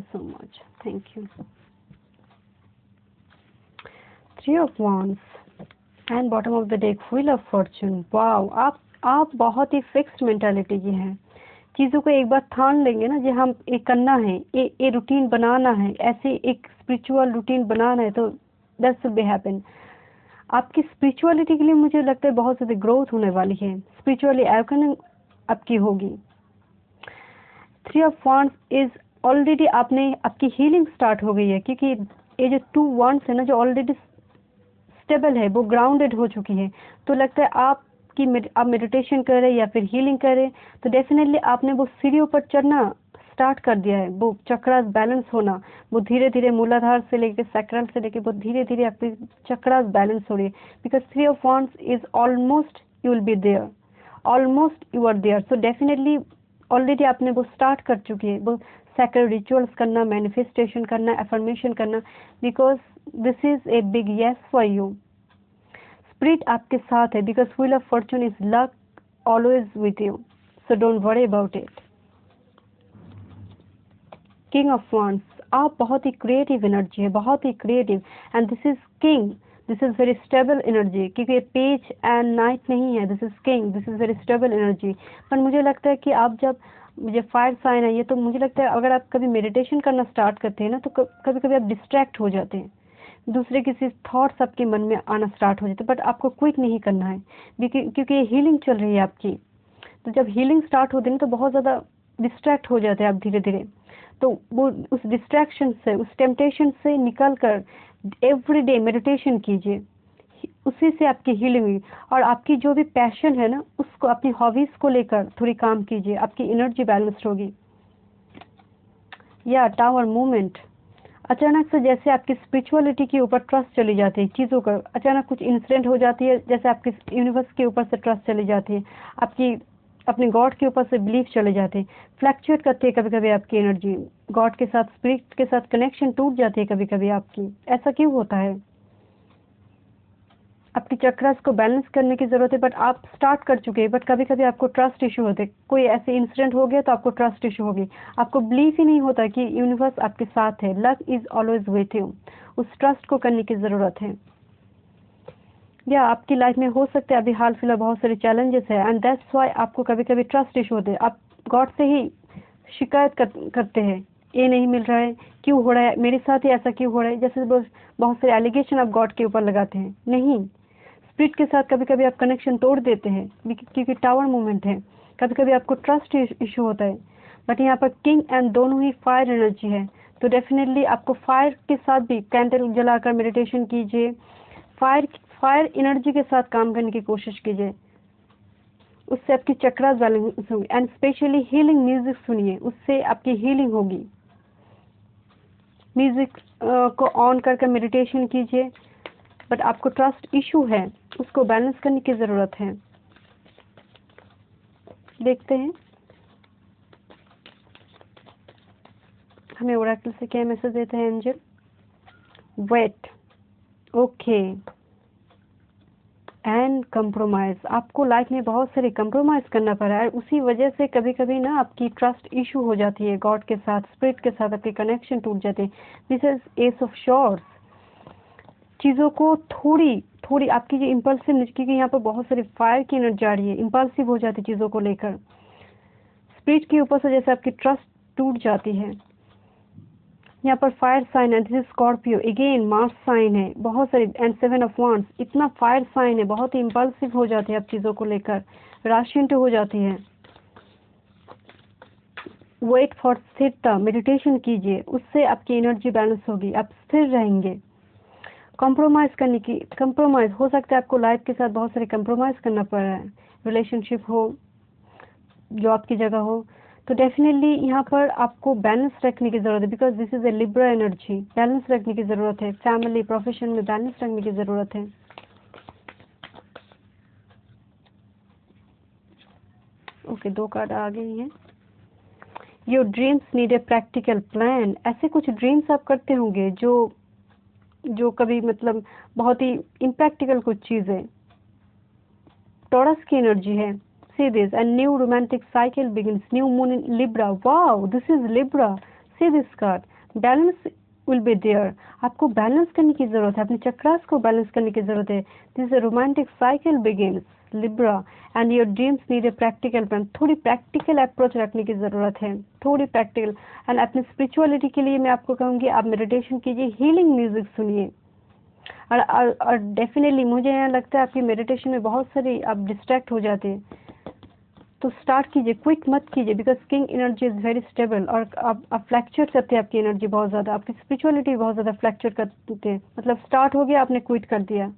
so much, thank you. 3 of Wands and bottom of the deck wheel of Fortune. Wow, आप बहुत ही फिक्स्ड मेंटालिटी की हैं, चीज़ों को एक बार ठान लेंगे ना, जो हम एक करना है, ये रूटीन बनाना है, ऐसे एक स्पिरिचुअल रूटीन बनाना है, तो दैट विल बी हैपन। आपकी स्पिरिचुअलिटी के लिए मुझे लगता है बहुत ज़्यादा ग्रोथ होने वाली है, स्पिरिचुअली एवकनिंग आपकी होगी। 3 of Wands इज ऑलरेडी, आपकी हीलिंग स्टार्ट हो गई है क्योंकि ये जो 2 Wands है ना, जो ऑलरेडी स्टेबल है, वो ग्राउंडेड हो चुकी है। तो लगता है आप मेडिटेशन कर रहे हैं या फिर हीलिंग कर रहे हैं, तो डेफिनेटली आपने वो सीढ़ियों पर चढ़ना स्टार्ट कर दिया है। वो चक्रास बैलेंस होना, वो धीरे धीरे मूलाधार से लेकर सैक्रल से लेकर वो धीरे धीरे आपकी चक्रास बैलेंस हो रही है। Because 3 of Wands is almost, you will be there, almost you are there. So definitely already आपने वो स्टार्ट कर चुकी है, वो सैक्रेड रिचुअल्स करना, मैनिफेस्टेशन करना, एफर्मेशन करना, because this is a big yes for you. Spirit आपके साथ है because wheel of fortune is luck always with you, so don't worry about it. King of wands, आप बहुत ही क्रिएटिव एनर्जी है, बहुत ही creative, and this is king, this is very stable energy, क्योंकि पेज एंड नाइट नहीं है, this is king, this is very stable energy. पर मुझे लगता है कि आप जब मुझे फायर साइन है ये, तो मुझे लगता है अगर आप कभी मेडिटेशन करना स्टार्ट करते हैं ना तो कभी कभी आप डिस्ट्रैक्ट हो जाते हैं, दूसरे किसी थॉट्स आपके मन में आना स्टार्ट हो जाते हैं, बट आपको क्विट नहीं करना है क्योंकि ये हीलिंग चल रही है आपकी। तो जब हीलिंग स्टार्ट होती है ना तो बहुत ज़्यादा डिस्ट्रैक्ट हो जाते हैं आप धीरे धीरे, तो वो उस डिस्ट्रैक्शन से, उस टेम्पटेशन से निकल कर एवरी डे मेडिटेशन कीजिए, उसी से आपकी हीलिंग हुई। और आपकी जो भी पैशन है ना उसको, अपनी हॉबीज को लेकर थोड़ी काम कीजिए, आपकी एनर्जी बैलेंस्ड होगी। या टावर मूवमेंट, अचानक से जैसे आपकी स्पिरिचुअलिटी के ऊपर ट्रस्ट चली जाती है, चीज़ों का अचानक कुछ इंसिडेंट हो जाती है, जैसे आपकी यूनिवर्स के ऊपर से ट्रस्ट चली जाती है, आपकी अपने गॉड के ऊपर से बिलीफ चले जाते हैं, फ्लक्चुएट करती है कभी कभी आपकी एनर्जी, गॉड के साथ, स्पिरिट के साथ कनेक्शन टूट जाती है कभी कभी आपकी। ऐसा क्यों होता है? आपकी चक्रास को बैलेंस करने की जरूरत है, बट आप स्टार्ट कर चुके हैं, बट कभी कभी आपको ट्रस्ट इशू होते हैं, कोई ऐसे इंसिडेंट हो गया तो आपको ट्रस्ट इशू होगी, आपको बिलीफ ही नहीं होता कि यूनिवर्स आपके साथ है, luck is always with you. उस ट्रस्ट को करने की जरूरत है। या आपकी लाइफ में हो सकता है अभी हाल फिलहाल बहुत सारे चैलेंजेस है, एंड दैट्स व्हाई आपको कभी कभी ट्रस्ट इशू होते हैं, आप गॉड से ही शिकायत करते हैं, ये नहीं मिल रहा है, क्यों हो रहा है मेरे साथ ही, ऐसा क्यों हो रहा है, जैसे बहुत सारे एलिगेशन आप गॉड के ऊपर लगाते हैं। नहीं, स्पिरिट के साथ कभी कभी आप कनेक्शन तोड़ देते हैं क्योंकि टावर मूवमेंट है, कभी कभी आपको ट्रस्ट इशू होता है, बट यहाँ पर किंग एंड दोनों ही फायर एनर्जी है, तो डेफिनेटली आपको फायर के साथ भी कैंडल जलाकर मेडिटेशन कीजिए, फायर एनर्जी के साथ काम करने की कोशिश कीजिए, उससे आपकी चक्रास बैलेंस होंगे, एंड स्पेशली हीलिंग म्यूजिक सुनिए, उससे आपकी हीलिंग होगी। म्यूजिक को ऑन करके मेडिटेशन कीजिए, बट आपको ट्रस्ट इशू है, उसको बैलेंस करने की जरूरत है। देखते हैं हमें ओरेकल से क्या मैसेज देते हैं angel. Wait, okay, and compromise, आपको लाइफ में बहुत सारे कंप्रोमाइज करना पड़ा है, उसी वजह से कभी कभी ना आपकी ट्रस्ट इशू हो जाती है, गॉड के साथ, स्पिरिट के साथ आपकी कनेक्शन टूट जाती है। This is ace of shorts. चीज़ों को थोड़ी थोड़ी आपकी जो इम्पल्सिव, क्योंकि यहाँ पर बहुत सारी फायर की एनर्जी आ रही है, इम्पल्सिव हो जाती है चीज़ों को लेकर, स्पिरिट के ऊपर से जैसे आपकी ट्रस्ट टूट जाती है। यहाँ पर फायर साइन है, this is Scorpio, again Mars sign है, बहुत सारी, एंड 7 ऑफ वांड्स, इतना फायर साइन है, बहुत ही इम्पल्सिव हो जाती है आप चीज़ों को लेकर, राशियंट हो जाती है। वेट फॉर स्थिरता, मेडिटेशन कीजिए, उससे आपकी एनर्जी बैलेंस होगी, आप स्थिर रहेंगे। कॉम्प्रोमाइज़ करने की, कॉम्प्रोमाइज़ हो सकता है आपको लाइफ के साथ बहुत सारे कॉम्प्रोमाइज़ करना पड़ रहा है, रिलेशनशिप हो, जॉब की जगह हो, तो डेफिनेटली यहाँ पर आपको बैलेंस रखने की ज़रूरत है, because this is a Libra energy, balance रखने की ज़रूरत है, फैमिली प्रोफेशन में बैलेंस रखने की ज़रूरत है। ओके, 2 कार्ड आ गई हैं। Your dreams need a practical plan, ऐसे कुछ ड्रीम्स आप करते होंगे जो कभी मतलब बहुत ही इम्प्रैक्टिकल कुछ चीज़ है। टॉरस की एनर्जी है, see this, a new romantic cycle begins, new moon in Libra, wow, this is Libra, see this card, balance will be there, आपको बैलेंस करने की जरूरत है, अपने चक्रास को बैलेंस करने की जरूरत है, this is a romantic cycle begins, Libra, and your dreams need a practical plan, थोड़ी प्रैक्टिकल अप्रोच रखने की जरूरत है, थोड़ी प्रैक्टिकल, एंड अपनी स्पिरिचुअलिटी के लिए मैं आपको कहूँगी आप मेडिटेशन कीजिए, हीलिंग म्यूजिक सुनिए, और डेफिनेटली मुझे यहाँ लगता है आपकी मेडिटेशन में बहुत सारी आप डिस्ट्रैक्ट हो जाते हैं, तो स्टार्ट कीजिए, क्विक मत कीजिए, because king energy is very stable, और आप फ्लैक्चुएट करते हैं आपकी एनर्जी बहुत ज़्यादा, आपकी स्पिरिचुअलिटी बहुत ज़्यादा फ्लैक्चुएट करते हैं, मतलब स्टार्ट हो गया आपने क्विट कर दिया,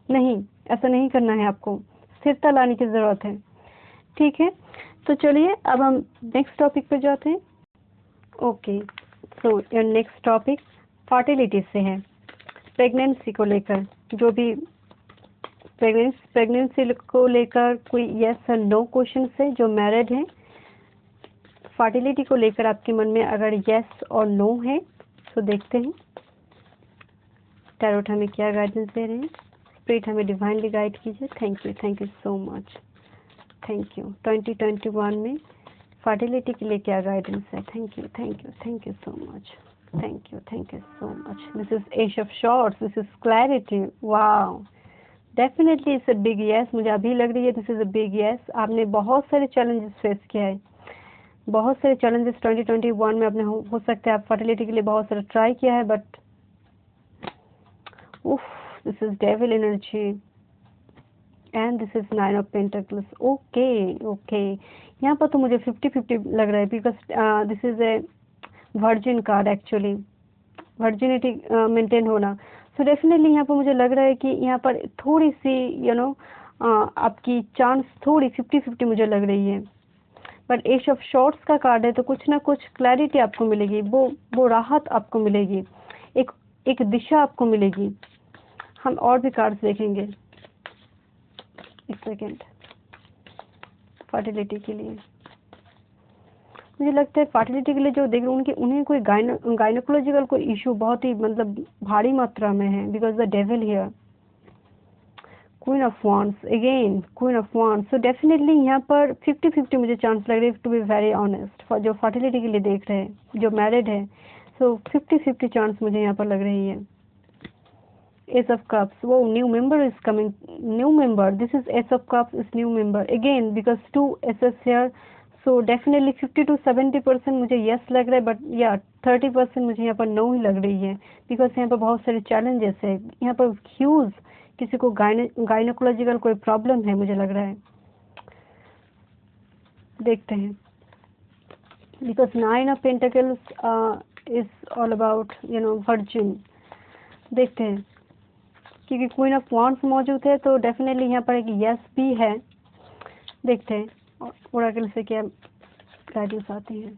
नहीं, ऐसा नहीं करना है, आपको स्थिरता लाने की ज़रूरत है। ठीक है, तो चलिए अब हम नेक्स्ट टॉपिक पे जाते हैं। Okay, so your next topic fertility से है, प्रेगनेंसी को लेकर, जो भी प्रेगनेंसी को लेकर कोई यस और नो क्वेश्चन है, जो मैरिड हैं, फर्टिलिटी को लेकर आपके मन में अगर यस और नो है तो देखते हैं टैरोट हमें क्या गाइडेंस दे रहे हैं, स्पिरिट हमें डिवाइनली गाइड कीजिए। Thank you so much, thank you. 2021 में फर्टिलिटी के लिए क्या गाइडेंस है? Thank you so much, thank you so much. This is ace of swords, this is clarity, wow, definitely it's a big yes, मुझे अभी लग रही है this is a big yes. आपने बहुत सारे चैलेंजेस फेस किया है, बहुत सारे चैलेंजेस 2021 में आपने हो सकता है आप फर्टिलिटी के लिए बहुत सारा ट्राई किया है, बट उफ, this is devil energy and this is 9 of pentacles. Okay okay, यहाँ पर तो मुझे 50-50 लग रहा है, because this is a virgin card actually, virginity maintain होना। सो डेफिनेटली यहाँ पर मुझे लग रहा है कि यहाँ पर थोड़ी सी आपकी चांस थोड़ी 50-50 मुझे लग रही है, बट एज ऑफ शॉर्ट्स का कार्ड है तो कुछ ना कुछ क्लैरिटी आपको मिलेगी, वो राहत आपको मिलेगी, एक दिशा आपको मिलेगी। हम और भी कार्ड्स देखेंगे, एक सेकेंड। फर्टिलिटी के लिए मुझे लगता है फर्टिलिटी के लिए जो देख रहे हैं उन्हें कोई गायनोकोलॉजिकल कोई इशू बहुत ही मतलब भारी मात्रा में है, because the devil here, queen of wands again, queen of wands. So definitely यहाँ पर 50-50 मुझे चांस लग रही है, टू बी वेरी ऑनेस्ट, जो फर्टिलिटी के लिए देख रहे हैं, जो मैरिड है। सो 50-50 चांस मुझे यहाँ पर लग रही है। एस ऑफ कप्स, वो new member is coming, new member, this is ace of cups is new member again, because 2 aces here. So definitely 50 to 70% मुझे यस लग रहा है, बट या 30% मुझे यहाँ पर नो ही लग रही है, बिकॉज यहाँ पर बहुत सारे चैलेंजेस है, यहाँ पर ह्यूज किसी को गायनोकोलॉजिकल कोई प्रॉब्लम है मुझे लग रहा है। देखते हैं, because 9 of pentacles is all about virgin. देखते हैं, क्योंकि क्वीन ऑफ वांड्स मौजूद है तो डेफिनेटली यहाँ पर एक यस भी है। देखते हैं ओरेकल से क्या गाइडेंस आती है।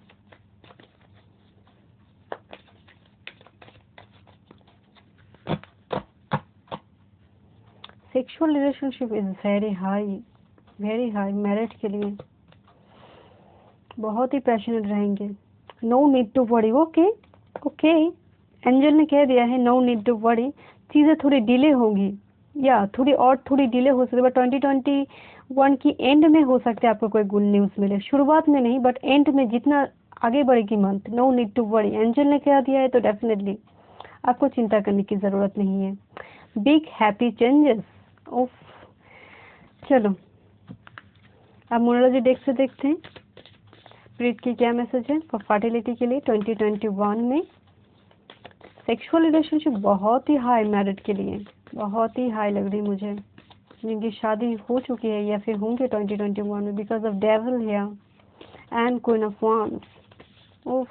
Sexual relationship is very high marriage के लिए, बहुत ही पैशनेट रहेंगे। No need to worry, okay okay, angel ने कह दिया है नो नीड टू वरी, चीज़ें थोड़ी डिले होंगी या थोड़ी डिले हो सकती है, बट 2021 की एंड में हो सकता है आपको कोई गुड न्यूज़ मिले, शुरुआत में नहीं बट एंड में, जितना आगे बढ़ेगी month. No need to worry, angel ने कह दिया है तो डेफिनेटली आपको चिंता करने की ज़रूरत नहीं है। Big happy changes. ओफ, चलो अब मोनोलॉजी डेक से देखते हैं स्पिरिट की क्या मैसेज है फॉर फर्टिलिटी के लिए 2021 में। सेक्सुअल रिलेशनशिप बहुत ही हाई मैरिड के लिए, बहुत ही हाई लग रही मुझे, जिनकी शादी हो चुकी है या फिर होंगे 2021 में, because of devil here and queen of wands. Of,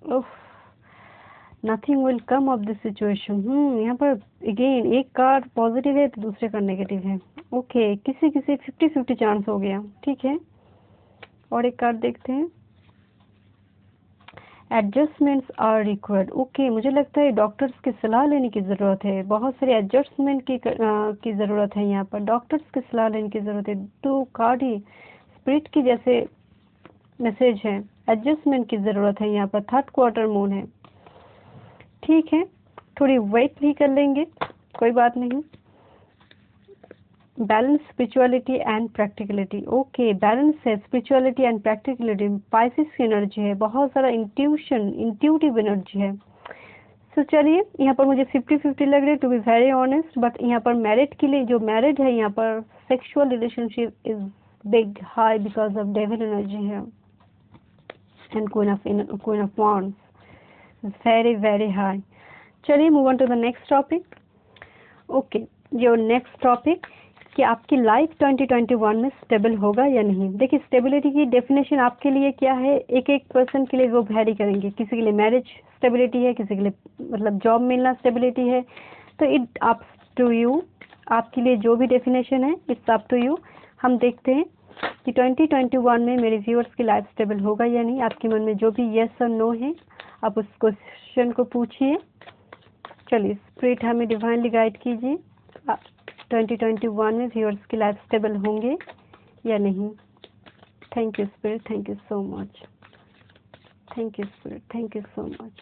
of, nothing will come of this situation. यहाँ पर अगेन एक कार्ड पॉजिटिव है तो दूसरे कार्ड नेगेटिव है। ओके, किसी 50-50 चांस हो गया, ठीक है। और एक कार्ड देखते हैं, एडजस्टमेंट्स आर रिक्वायर्ड। ओके, मुझे लगता है डॉक्टर्स की सलाह लेने की ज़रूरत है, बहुत सारे एडजस्टमेंट की ज़रूरत है, यहाँ पर डॉक्टर्स की सलाह लेने की ज़रूरत है। तो कार्ड ही स्पिरिट की जैसे मैसेज है, एडजस्टमेंट की ज़रूरत है, यहाँ पर 3rd क्वार्टर मून है, ठीक है। थोड़ी वेट भी कर लेंगे, कोई बात नहीं। Balance spirituality and practicality. Okay, balance है, स्पिरिचुअलिटी एंड प्रैक्टिकलिटी, पाइसेस की एनर्जी है, बहुत सारा इंट्यूटिव एनर्जी है। सो चलिए, यहाँ पर मुझे 50-50 लग रही है, to be very honest, but यहाँ पर मैरिड के लिए जो मैरिड है, यहाँ पर sexual relationship is big high because of devil energy है and queen of wands, very high. चलिए move on to the next topic. Okay, जो नेक्स्ट टॉपिक कि आपकी लाइफ 2021 में स्टेबल होगा या नहीं। देखिए, स्टेबिलिटी की डेफिनेशन आपके लिए क्या है, एक पर्सन के लिए वो वैरी करेंगे। किसी के लिए मैरिज स्टेबिलिटी है, किसी के लिए मतलब जॉब मिलना स्टेबिलिटी है, तो इट अप टू यू, आपके लिए जो भी डेफिनेशन है इट्स अप टू यू। हम देखते हैं कि 2021 में मेरे व्यूअर्स की लाइफ स्टेबल होगा या नहीं। आपके मन में जो भी येस और नो है आप उस क्वेश्चन को पूछिए। चलिए, स्पिरिट हमें डिवाइनली गाइड कीजिए, 2021 में व्यूअर्स की लाइफ स्टेबल होंगे या नहीं। Thank you spirit, thank you so much, thank you spirit, thank you so much,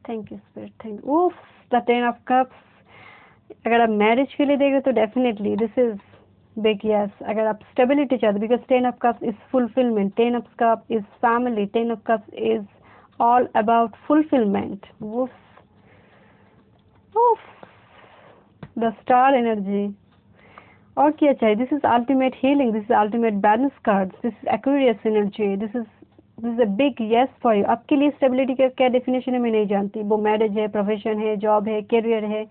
thank you spirit, thank you. Of, the 10 of cups. अगर आप मैरिज के लिए देख रहे तो definitely this is big yes. अगर आप स्टेबिलिटी चाहते, because 10 of cups is fulfilment, 10 of cups is family, 10 of cups is all about fulfilment. The star energy. और क्या चाहिए? This is ultimate healing, this is ultimate balance card, this is Aquarius energy, this is a big yes for you. आपके लिए stability का क्या definition है मैं नहीं जानती, वो मैरिज है, प्रोफेशन है, जॉब है, करियर है,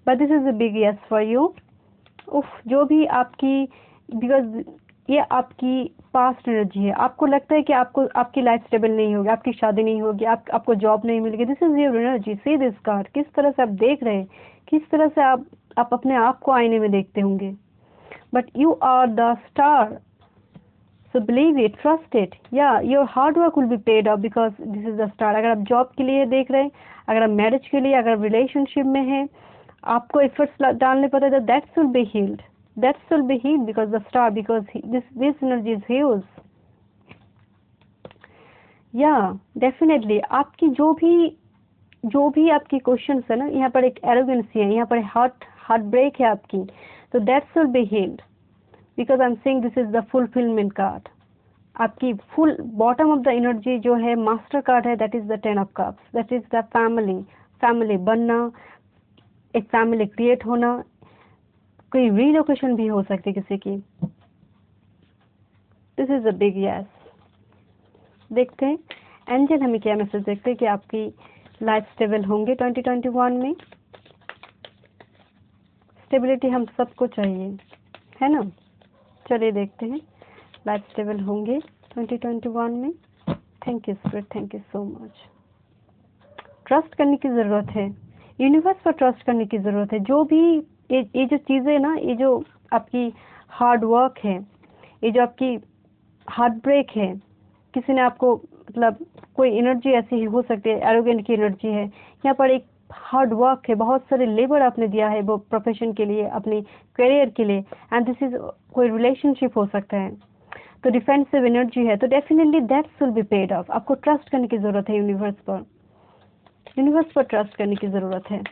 but this is a big yes for you. उफ, जो भी आपकी, बिकॉज ये आपकी पास्ट एनर्जी है, आपको लगता है कि आपको आपकी लाइफ स्टेबल नहीं होगी, आपकी शादी नहीं होगी, आपको जॉब नहीं मिलेगी, this is your energy. See this card, किस तरह से आप देख रहे हैं, किस तरह से आप अपने आप को आईने में देखते होंगे। But you are the star, so believe it, trust it, yeah, your hard work will be paid off because this is the star। अगर आप जॉब के लिए देख रहे हैं, अगर आप मैरिज के लिए, अगर रिलेशनशिप में हैं, आपको एफर्ट्स डालने पड़ते हैं, that's will be healed, that's will be healed because the star, because this energy is huge. या डेफिनेटली आपकी जो भी आपकी क्वेश्चंस है ना, यहाँ पर एक एरोगेंसी है, यहाँ पर हार्ट ब्रेक है आपकी, तो that's will be healed because I'm saying this is the fulfillment card। आपकी full bottom of the energy जो है मास्टर कार्ड है, that is the 10 of cups, that is the family बनना, एक फैमिली क्रिएट होना, कोई रीलोकेशन भी हो सकती है किसी की। This is a big yes. देखते हैं एंजल हमें क्या मैसेज देखते हैं कि आपकी लाइफ स्टेबल होंगे 2021 में। स्टेबिलिटी हम सबको चाहिए, है ना। चलिए देखते हैं, लाइफ स्टेबल होंगे 2021 में। Thank you spirit, thank you so much. Trust करने की ज़रूरत है, यूनिवर्स पर ट्रस्ट करने की ज़रूरत है। जो भी ये जो चीज़ें ना, ये जो आपकी हार्ड वर्क है, ये जो आपकी हार्ट ब्रेक है, किसी ने आपको मतलब कोई एनर्जी ऐसी हो सकती है, एरोगेंट की एनर्जी है, यहाँ पर एक हार्ड वर्क है, बहुत सारे लेबर आपने दिया है वो प्रोफेशन के लिए, अपनी करियर के लिए, एंड दिस इज कोई रिलेशनशिप हो सकता है, तो डिफेंसिव एनर्जी है, तो definitely that's will be paid of. आपको ट्रस्ट करने की ज़रूरत है यूनिवर्स पर ट्रस्ट करने की ज़रूरत है।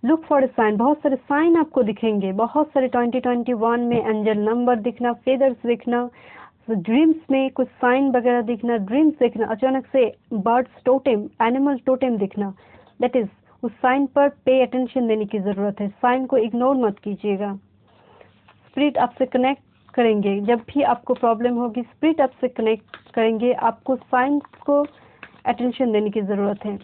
लुक फॉर ए साइन, बहुत सारे साइन आपको दिखेंगे, बहुत सारे 2021 में एंजल नंबर दिखना, फेदर्स दिखना, ड्रीम्स में कुछ साइन वगैरह दिखना, ड्रीम्स दिखना, अचानक से बर्ड्स टोटेम, एनिमल टोटेम दिखना, दैट इज उस साइन पर पे अटेंशन देने की ज़रूरत है। साइन को इग्नोर मत कीजिएगा। स्पिरिट आपसे कनेक्ट करेंगे, जब भी आपको प्रॉब्लम होगी स्पिरिट आपसे कनेक्ट करेंगे, आपको साइन को अटेंशन देने की ज़रूरत है।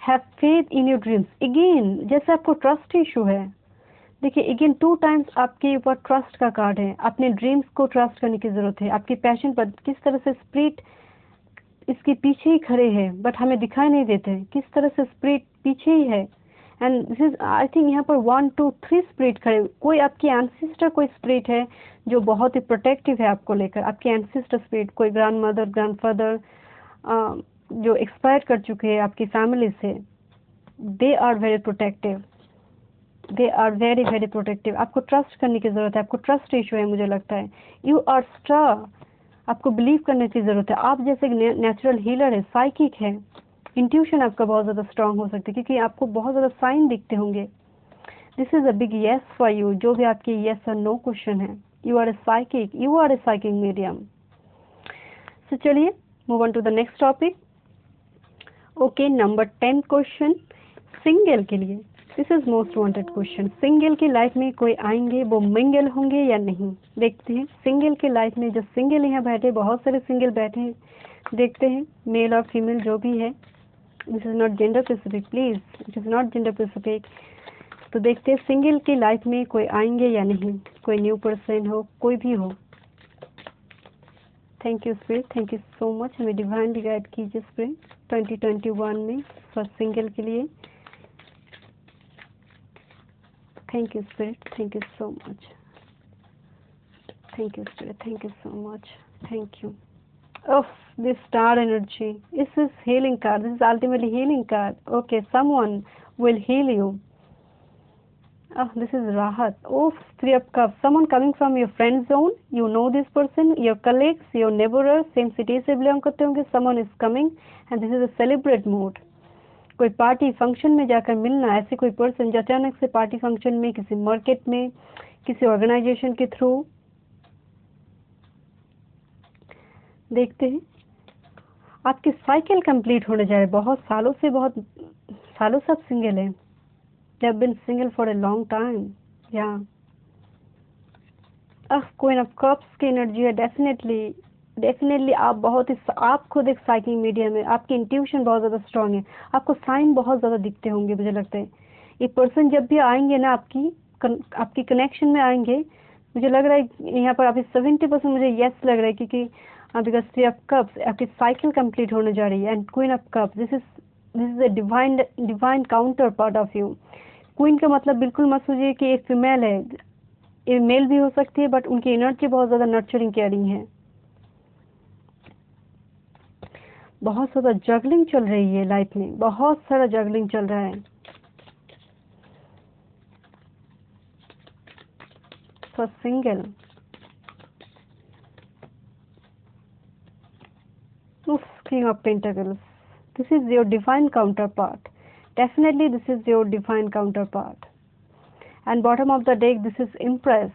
Have faith in your dreams. Again जैसे आपको ट्रस्ट इशू है, देखिए अगेन 2 टाइम्स आपके ऊपर ट्रस्ट का कार्ड है। अपने ड्रीम्स को ट्रस्ट करने की ज़रूरत है, आपकी पैशन पर किस तरह से स्पिरिट इसके पीछे ही खड़े हैं, बट हमें दिखाई नहीं देते किस तरह से स्पिरिट पीछे ही है। And this is I think यहाँ पर 1 2 3 स्पिरिट खड़े, कोई आपकी एंसेस्टर कोई स्पिरिट है जो बहुत ही प्रोटेक्टिव है आपको लेकर, आपकी एंसेस्टर स्पिरिट, कोई ग्रैंड मदर, ग्रैंडफादर जो एक्सपायर कर चुके हैं आपकी फैमिली से, they are very protective, they are very very protective. आपको ट्रस्ट करने की ज़रूरत है, आपको ट्रस्ट इशू है मुझे लगता है। यू आर स्टार, आपको बिलीव करने की ज़रूरत है। आप जैसे नेचुरल हीलर है, साइकिक है, इंट्यूशन आपका बहुत ज़्यादा स्ट्रांग हो सकती है क्योंकि आपको बहुत ज़्यादा साइन दिखते होंगे। This is a big yes for you, जो भी आपके येस और नो क्वेश्चन है। You are a psychic, you are a psychic medium. So चलिए move on to the next topic. Okay, number 10 question single के लिए। This is most wanted question. Single की life में कोई आएंगे, वो मिंगल होंगे या नहीं, देखते हैं। सिंगल की लाइफ में जो सिंगल यहाँ बैठे, बहुत सारे सिंगल बैठे हैं, देखते हैं मेल और फीमेल जो भी है। This is not gender specific, please, it is not gender specific. तो देखते हैं सिंगल की लाइफ में कोई आएंगे या नहीं, कोई न्यू पर्सन हो, कोई भी हो। Thank you spirit, thank you so much, हमें डिवाइनली गाइड कीजिए स्पिरिट 2021 में फॉर सिंगल के लिए। Thank you spirit, thank you so much, thank you spirit, thank you so much, thank you. Of this star energy, this is healing card, this is ultimately healing card. Okay, someone will heal you. This is Rahat. Oh, 3 of cups, someone coming from your friend zone, you know this person, your colleagues, your neighbors, same city से belong करते होंगे, someone is coming and this is a celebrate mood. कोई party function में जाकर मिलना, ऐसे कोई person जो अचानक से पार्टी फंक्शन में, किसी मार्केट में, किसी ऑर्गेनाइजेशन के थ्रू। देखते हैं आपकी साइकिल कंप्लीट होने जा रही है। बहुत सालों से आप सिंगल हैं। You have been single for a long time. Yeah. Queen of cups की एनर्जी है। डेफिनेटली आप आप खुद एक साइकिल मीडियम है। आपकी इंट्यूशन बहुत ज़्यादा स्ट्रांग है। आपको साइन बहुत ज़्यादा दिखते होंगे मुझे लगता है। ये पर्सन जब भी आएंगे ना आपकी कनेक्शन में आएंगे, मुझे लग रहा है यहाँ पर अभी 70% मुझे यस लग रहा है, क्योंकि बिकॉज 3 ऑफ कप्स आपकी साइकिल कंप्लीट होने जा रही है। And queen of cups this is a divine counter part of you. Queen का मतलब बिल्कुल मत सोचिए कि एक फीमेल है, ये मेल भी हो सकती है, बट उनकी एनर्जी बहुत ज़्यादा नर्चरिंग केयरिंग है। बहुत ज़्यादा जगलिंग चल रही है लाइफ में, बहुत सारा जगलिंग चल रहा है। For single King of Pentacles, this is your divine counterpart. Definitely this is your divine counterpart. And bottom of the deck, this is Empress.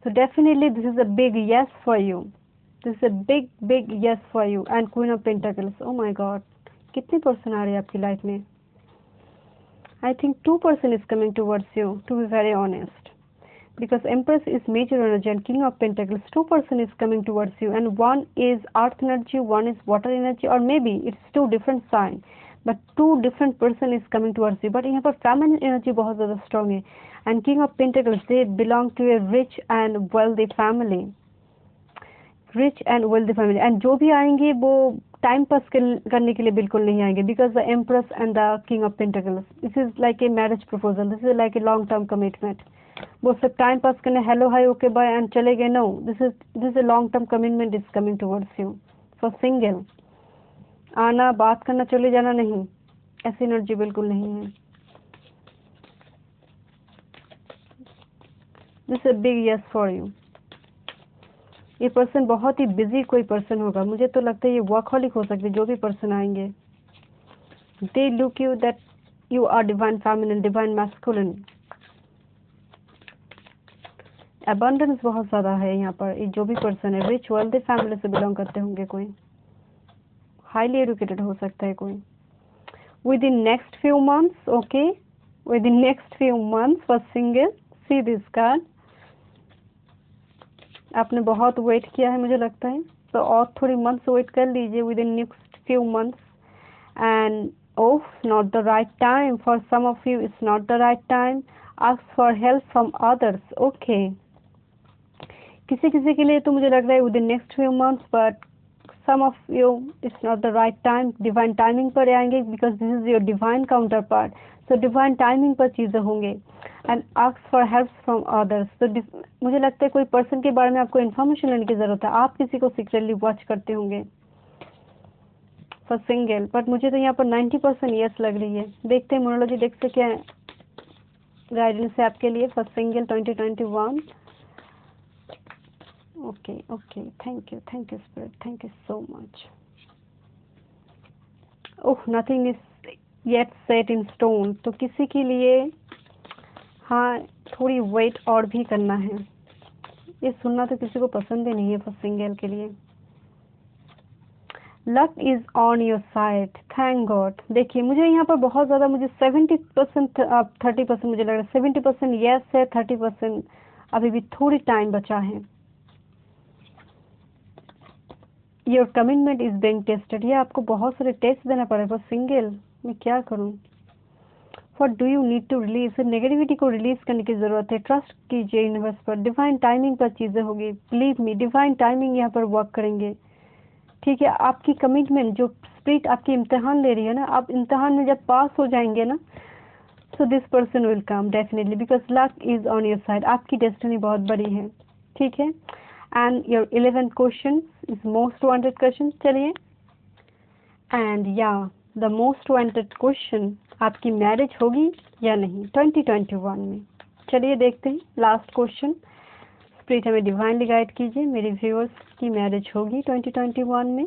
So definitely this is a big yes for you. This is a big yes for you. And Queen of Pentacles, oh my God, कितने person आ रहे हैं आपकी life में? I think 2 person is coming towards you, to be very honest. Because Empress is major energy and King of Pentacles, 2 person is coming towards you, and one is earth energy, one is water energy, or maybe it's 2 different sign, but 2 different person is coming towards you. But यहाँ पर feminine energy बहुत ज़्यादा strong है, and King of Pentacles, they belong to a rich and wealthy family. And जो भी आएंगे वो time pass करने के लिए बिल्कुल नहीं आएंगे, because the empress and the king of pentacles, this is like a marriage proposal, this is like a long term commitment. वो सब टाइम पास करने hello hi okay bye and चले गए, no, this a long term commitment is coming towards you. For single, आना बात करना चले जाना नहीं, ऐसी एनर्जी बिल्कुल नहीं है। This a big yes for you. ये पर्सन बहुत ही बिजी कोई पर्सन होगा, मुझे तो लगता है ये वर्कहॉलिक हो सकते, जो भी पर्सन आएंगे। They look you that you are divine feminine, divine masculine. Abundance बहुत ज़्यादा है यहाँ पर। ये जो भी पर्सन है रिच वेल्दी फैमिली से बिलोंग करते होंगे, कोई हाईली एजुकेटेड हो सकता है कोई। With in next few months, okay, with in next few months for single, see this card, आपने बहुत वेट किया है मुझे लगता है, तो और थोड़ी मंथ्स वेट कर लीजिए, within next few months. And oh, not the right time for some of you, it's not the right time, ask for help from others. Okay, किसी किसी के लिए तो मुझे लग रहा है within next few months, but some of you it's not the right time. Divine timing पर आएंगे, because this is your divine counterpart, so divine timing पर चीज़ें होंगे। And ask for help from others, तो मुझे लगता है कोई पर्सन के बारे में आपको इन्फॉर्मेशन लेने की ज़रूरत है, आप किसी को सीक्रेटली वॉच करते होंगे फॉर सिंगल। बट मुझे तो यहाँ पर 90% यस लग रही है। देखते हैं मोनोलॉजी देख से क्या गाइडेंस है आपके लिए for single 2021। Okay okay, thank you spirit, thank you so much. Oh, nothing is yet set in stone, तो किसी के लिए हाँ थोड़ी वेट और भी करना है। ये सुनना तो किसी को पसंद ही नहीं है फॉर सिंगल के लिए। Luck is on your side, thank God. देखिए मुझे यहाँ पर बहुत ज़्यादा, मुझे 70% 30% मुझे लग रहा है, 70% यस है, 30% अभी भी थोड़ी टाइम बचा है। Your commitment is being tested, ये आपको बहुत सारे टेस्ट देना पड़ेगा सिंगल। मैं क्या करूँ? What do you need to release? Negativity को रिलीज करने की ज़रूरत है। ट्रस्ट कीजिए यूनिवर्स पर, डिवाइन टाइमिंग पर चीज़ें होगी, बिलीव मी, डिवाइन टाइमिंग यहाँ पर वर्क करेंगे। ठीक है, आपकी कमिटमेंट जो स्पिरिट आपकी इम्तिहान ले रही है ना, आप इम्तिहान में जब पास हो जाएंगे ना, so this person will come definitely, because luck is on your side. आपकी डेस्टिनी बहुत बड़ी है, ठीक है। And your 11th question is most wanted question. चलिए, एंड या द मोस्ट वांटेड क्वेश्चन, आपकी मैरिज होगी या नहीं 2021 में? चलिए देखते हैं लास्ट क्वेश्चन। स्पिरिट हमें डिवाइनली गाइड कीजिए, मेरे व्यूअर्स की मैरिज होगी 2021 में?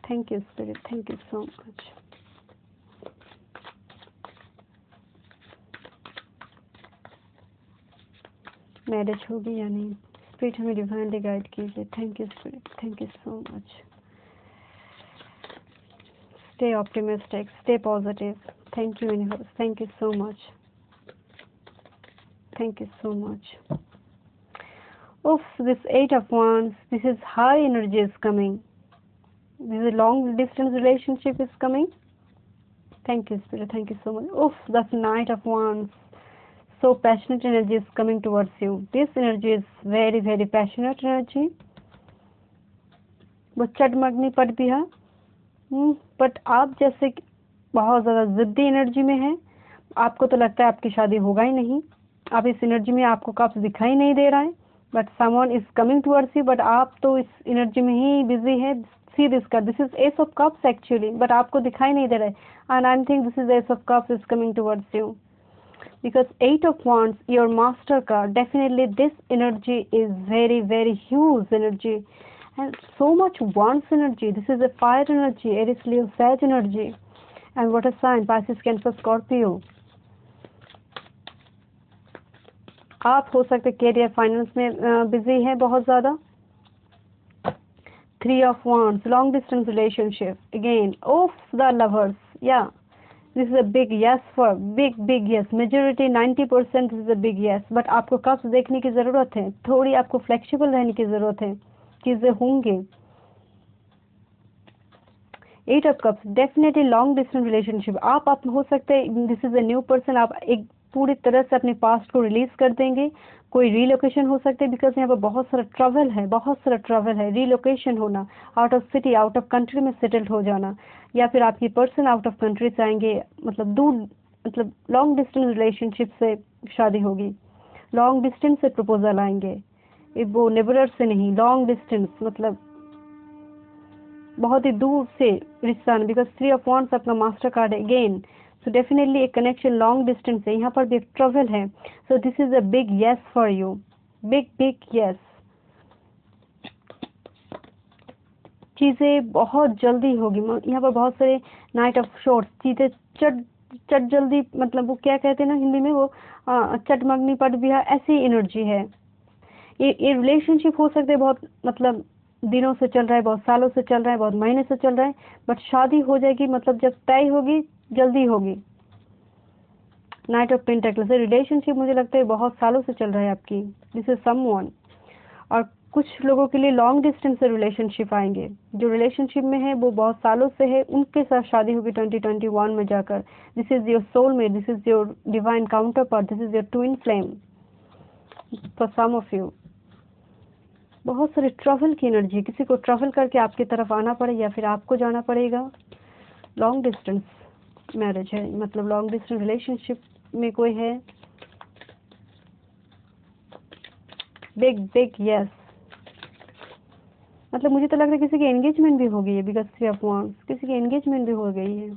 Thank you spirit, thank you so much. Marriage होगी या नहीं, स्पिरिट हमें डिवाइनली गाइड कीजिए। Thank you spirit, thank you so much. Stay optimistic, stay positive. Thank you universe, thank you so much, thank you so much. Oof, this Eight of Wands, this is high energy is coming. This is a long distance relationship is coming. Thank you Spirit, thank you so much. Oof, that's Knight of Wands. So passionate energy is coming towards you. This energy is very very passionate energy. वो चटमगनी पट भी है, but आप जैसे बहुत ज़्यादा जिद्दी energy में है। आपको तो लगता है आपकी शादी होगा ही नहीं। आप इस एनर्जी में, आपको कप्स दिखाई नहीं दे रहा है, but someone is coming towards you, but आप तो इस एनर्जी में ही बिजी है। See this card, this is ace of cups actually, but आपको दिखाई नहीं दे रहा है। And I think this is ace of cups is coming towards you because Eight of Wands, your master card, definitely this energy is very very huge energy and so much Wands energy. This is a fire energy, Aries, Leo, Sag energy. And what a sign, Pisces, Cancer, Scorpio. आप हो सकते career finance में busy है बहुत ज़्यादा। Three of Wands, long distance relationship again. Of the lovers, yeah, this is a big yes for big yes, majority 90% is a big yes. But आपको कब देखने की ज़रूरत है, थोड़ी आपको फ्लेक्सिबल रहने की ज़रूरत है, चीज़ें होंगी। Eight of Cups, definitely long distance relationship. आप हो सकते हैं this is a new person, आप एक पूरी तरह से अपने पास्ट को रिलीज कर देंगे। कोई रीलोकेशन हो सकते हैं, बिकॉज यहाँ पर बहुत सारा ट्रैवल है, बहुत सारा ट्रैवल है। रीलोकेशन होना, out of city, out of country में सेटल्ड हो जाना, या फिर आपकी पर्सन आउट ऑफ कंट्री से आएंगे, मतलब दूर, मतलब लॉन्ग डिस्टेंस रिलेशनशिप से शादी होगी, लॉन्ग डिस्टेंस से प्रपोजल आएंगे, वो नेबुलर से नहीं, लॉन्ग डिस्टेंस मतलब बहुत ही दूर से रिश्ता, बिकॉज थ्री ऑफ वॉन्ड्स आपका मास्टर कार्ड है अगेन। सो डेफिनेटली एक कनेक्शन लॉन्ग डिस्टेंस है, यहाँ पर भी एक ट्रैवल है। So this is a big yes for you, big yes. चीज़ें बहुत जल्दी होगी, यहाँ पर बहुत सारे नाइट ऑफ शॉर्ट्स, चीज़ें चट जल्दी, मतलब वो क्या कहते हैं ना हिंदी में, वो चटमगनी पट भी है, ऐसी एनर्जी है। ये रिलेशनशिप हो सकते हैं बहुत मतलब दिनों से चल रहा है, बहुत सालों से चल रहा है, बहुत महीने से चल रहा है, बट शादी हो जाएगी, मतलब जब तय होगी जल्दी होगी। नाइट ऑफ पेंटेकल्स से रिलेशनशिप मुझे लगता है बहुत सालों से चल रहा है आपकी, दिस इज समवन। और कुछ लोगों के लिए लॉन्ग डिस्टेंस से रिलेशनशिप आएंगे, जो रिलेशनशिप में है वो बहुत सालों से है, उनके साथ शादी होगी 2021 में जाकर। This is your soulmate, this is your divine counterpart, this is your twin flame for some of you. बहुत सारे ट्रैवल की एनर्जी, किसी को ट्रैवल करके आपकी तरफ आना पड़े या फिर आपको जाना पड़ेगा। लॉन्ग डिस्टेंस मैरिज है, मतलब लॉन्ग डिस्टेंस रिलेशनशिप में कोई है, बिग यस। मतलब मुझे तो लग रहा है किसी की एंगेजमेंट भी हो गई है, बिकॉज थ्री ऑफ वांड्स, किसी की एंगेजमेंट भी हो गई है।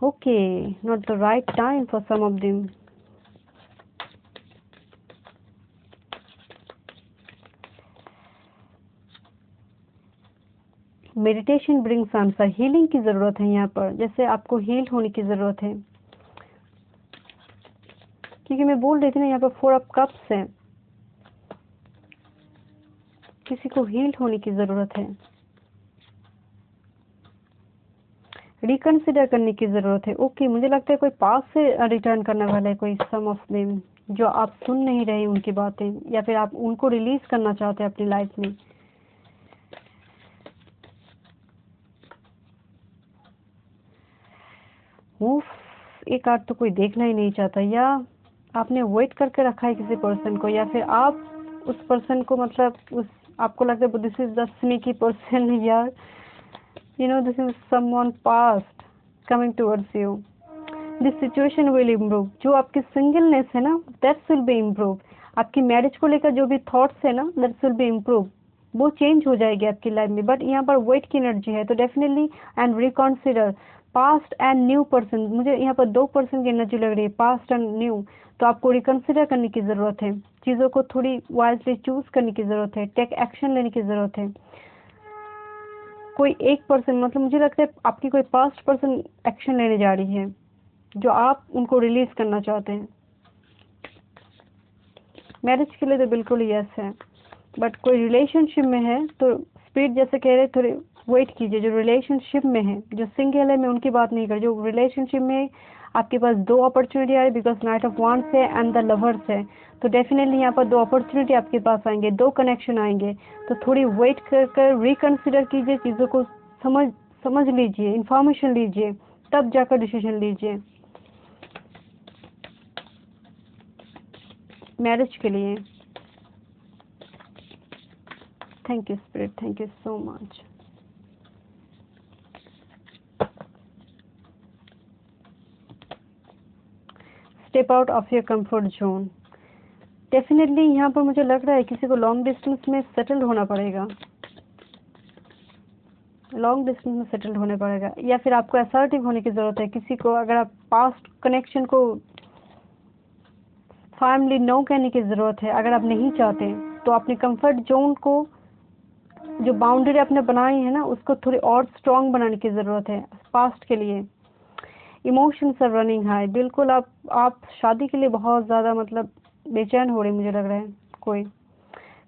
Okay, not the right time for some of them. Meditation brings answer, healing की ज़रूरत है यहाँ पर, जैसे आपको हील होने की ज़रूरत है, क्योंकि मैं बोल रही थी ना यहाँ पर फोर ऑफ कप्स है, किसी को हील होने की ज़रूरत है, रिकंसिडर करने की ज़रूरत है। ओके, मुझे लगता है कोई पास से रिटर्न करने वाला है, कोई सम ऑफ देम, जो आप सुन नहीं रहे उनकी बातें, या फिर आप उनको रिलीज करना चाहते हैं अपनी लाइफ में। एक कार्ड तो कोई देखना ही नहीं चाहता, या आपने वेट करके रखा है किसी पर्सन को, या फिर आप उस पर्सन को, मतलब उस आपको लगता है this is the sneaky person, यार you know this is someone past coming towards you, this situation will improve. जो आपकी सिंगलनेस है ना, दैट्स विल बी इम्प्रूव। आपकी मैरिज को लेकर जो भी थॉट्स है ना, दैट्स विल बी इम्प्रूव, वो चेंज हो जाएगी आपकी लाइफ में। बट यहाँ पर वेट की एनर्जी है, तो definitely and reconsider past and new person. मुझे यहाँ पर दो पर्सन की एनर्जी लग रही है, पास्ट एंड न्यू। तो आपको रिकंसिडर करने की ज़रूरत है, चीज़ों को थोड़ी वाइजली चूज करने की ज़रूरत है, टेक एक्शन लेने की ज़रूरत है। कोई एक पर्सन, मतलब मुझे लगता है आपकी कोई पास्ट पर्सन एक्शन लेने जा रही है, जो आप उनको रिलीज करना चाहते हैं। मैरिज के लिए तो बिल्कुल यस है, बट कोई रिलेशनशिप में है तो स्पिरिट जैसे कह रहे थोड़े वेट कीजिए। जो रिलेशनशिप में है, जो सिंगल है, मैं उनकी बात नहीं कर, जो रिलेशनशिप में आपके पास 2 अपॉर्चुनिटी आ रही, बिकॉज नाइट ऑफ वांड्स है एंड द लवर्स है, तो डेफिनेटली यहाँ पर 2 अपॉर्चुनिटी आपके पास आएंगे, 2 कनेक्शन आएंगे। तो थोड़ी वेट कर रिकन्सिडर कीजिए, चीज़ों को समझ लीजिए, इंफॉर्मेशन लीजिए, तब जाकर डिसीजन लीजिए मैरिज के लिए। Thank you spirit, thank you so much. Step out of your comfort zone. Definitely यहाँ पर मुझे लग रहा है किसी को लॉन्ग डिस्टेंस में सेटल होना पड़ेगा, लॉन्ग डिस्टेंस में सेटल होने पड़ेगा, या फिर आपको असर्टिव होने की ज़रूरत है किसी को। अगर आप पास्ट कनेक्शन को फैमिली नो कहने की ज़रूरत है, अगर आप नहीं चाहते तो अपने कंफर्ट जोन को, जो बाउंड्री आपने बनाई है ना, उसको थोड़ी और स्ट्रॉन्ग बनाने की ज़रूरत है पास्ट के लिए। इमोशंस आर रनिंग हाई, बिल्कुल आप शादी के लिए बहुत ज़्यादा मतलब बेचैन हो रहे मुझे लग रहा है कोई।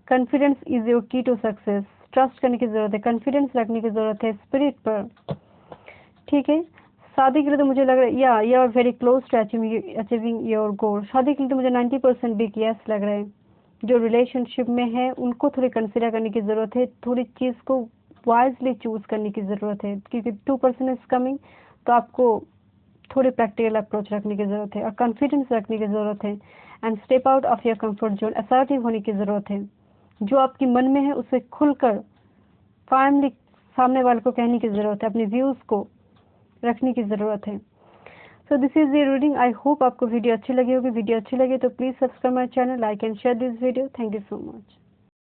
कॉन्फिडेंस इज योर की टू सक्सेस, ट्रस्ट करने की ज़रूरत है, कॉन्फिडेंस रखने की ज़रूरत है स्पिरिट पर, ठीक है। शादी के लिए तो मुझे लग रहा है या you are very close to achieving your goal. शादी के लिए तो मुझे 90% बिग यस लग रहा है। जो रिलेशनशिप में है उनको थोड़ी कंसिडर करने की ज़रूरत है, थोड़ी चीज़ को वाइजली चूज करने की ज़रूरत है, क्योंकि 2% इज कमिंग, तो आपको थोड़ी प्रैक्टिकल अप्रोच रखने की ज़रूरत है और कॉन्फिडेंस रखने की ज़रूरत है and step out of your comfort zone, assertive होने की ज़रूरत है। जो आपकी मन में है उसे खुलकर फैमिली सामने वाले को कहने की ज़रूरत है, अपने व्यूज़ को रखने की ज़रूरत है। So this is the reading. I hope आपको वीडियो अच्छी लगी होगी। वीडियो अच्छी लगी तो please subscribe my channel, like and share this video. Thank you so much.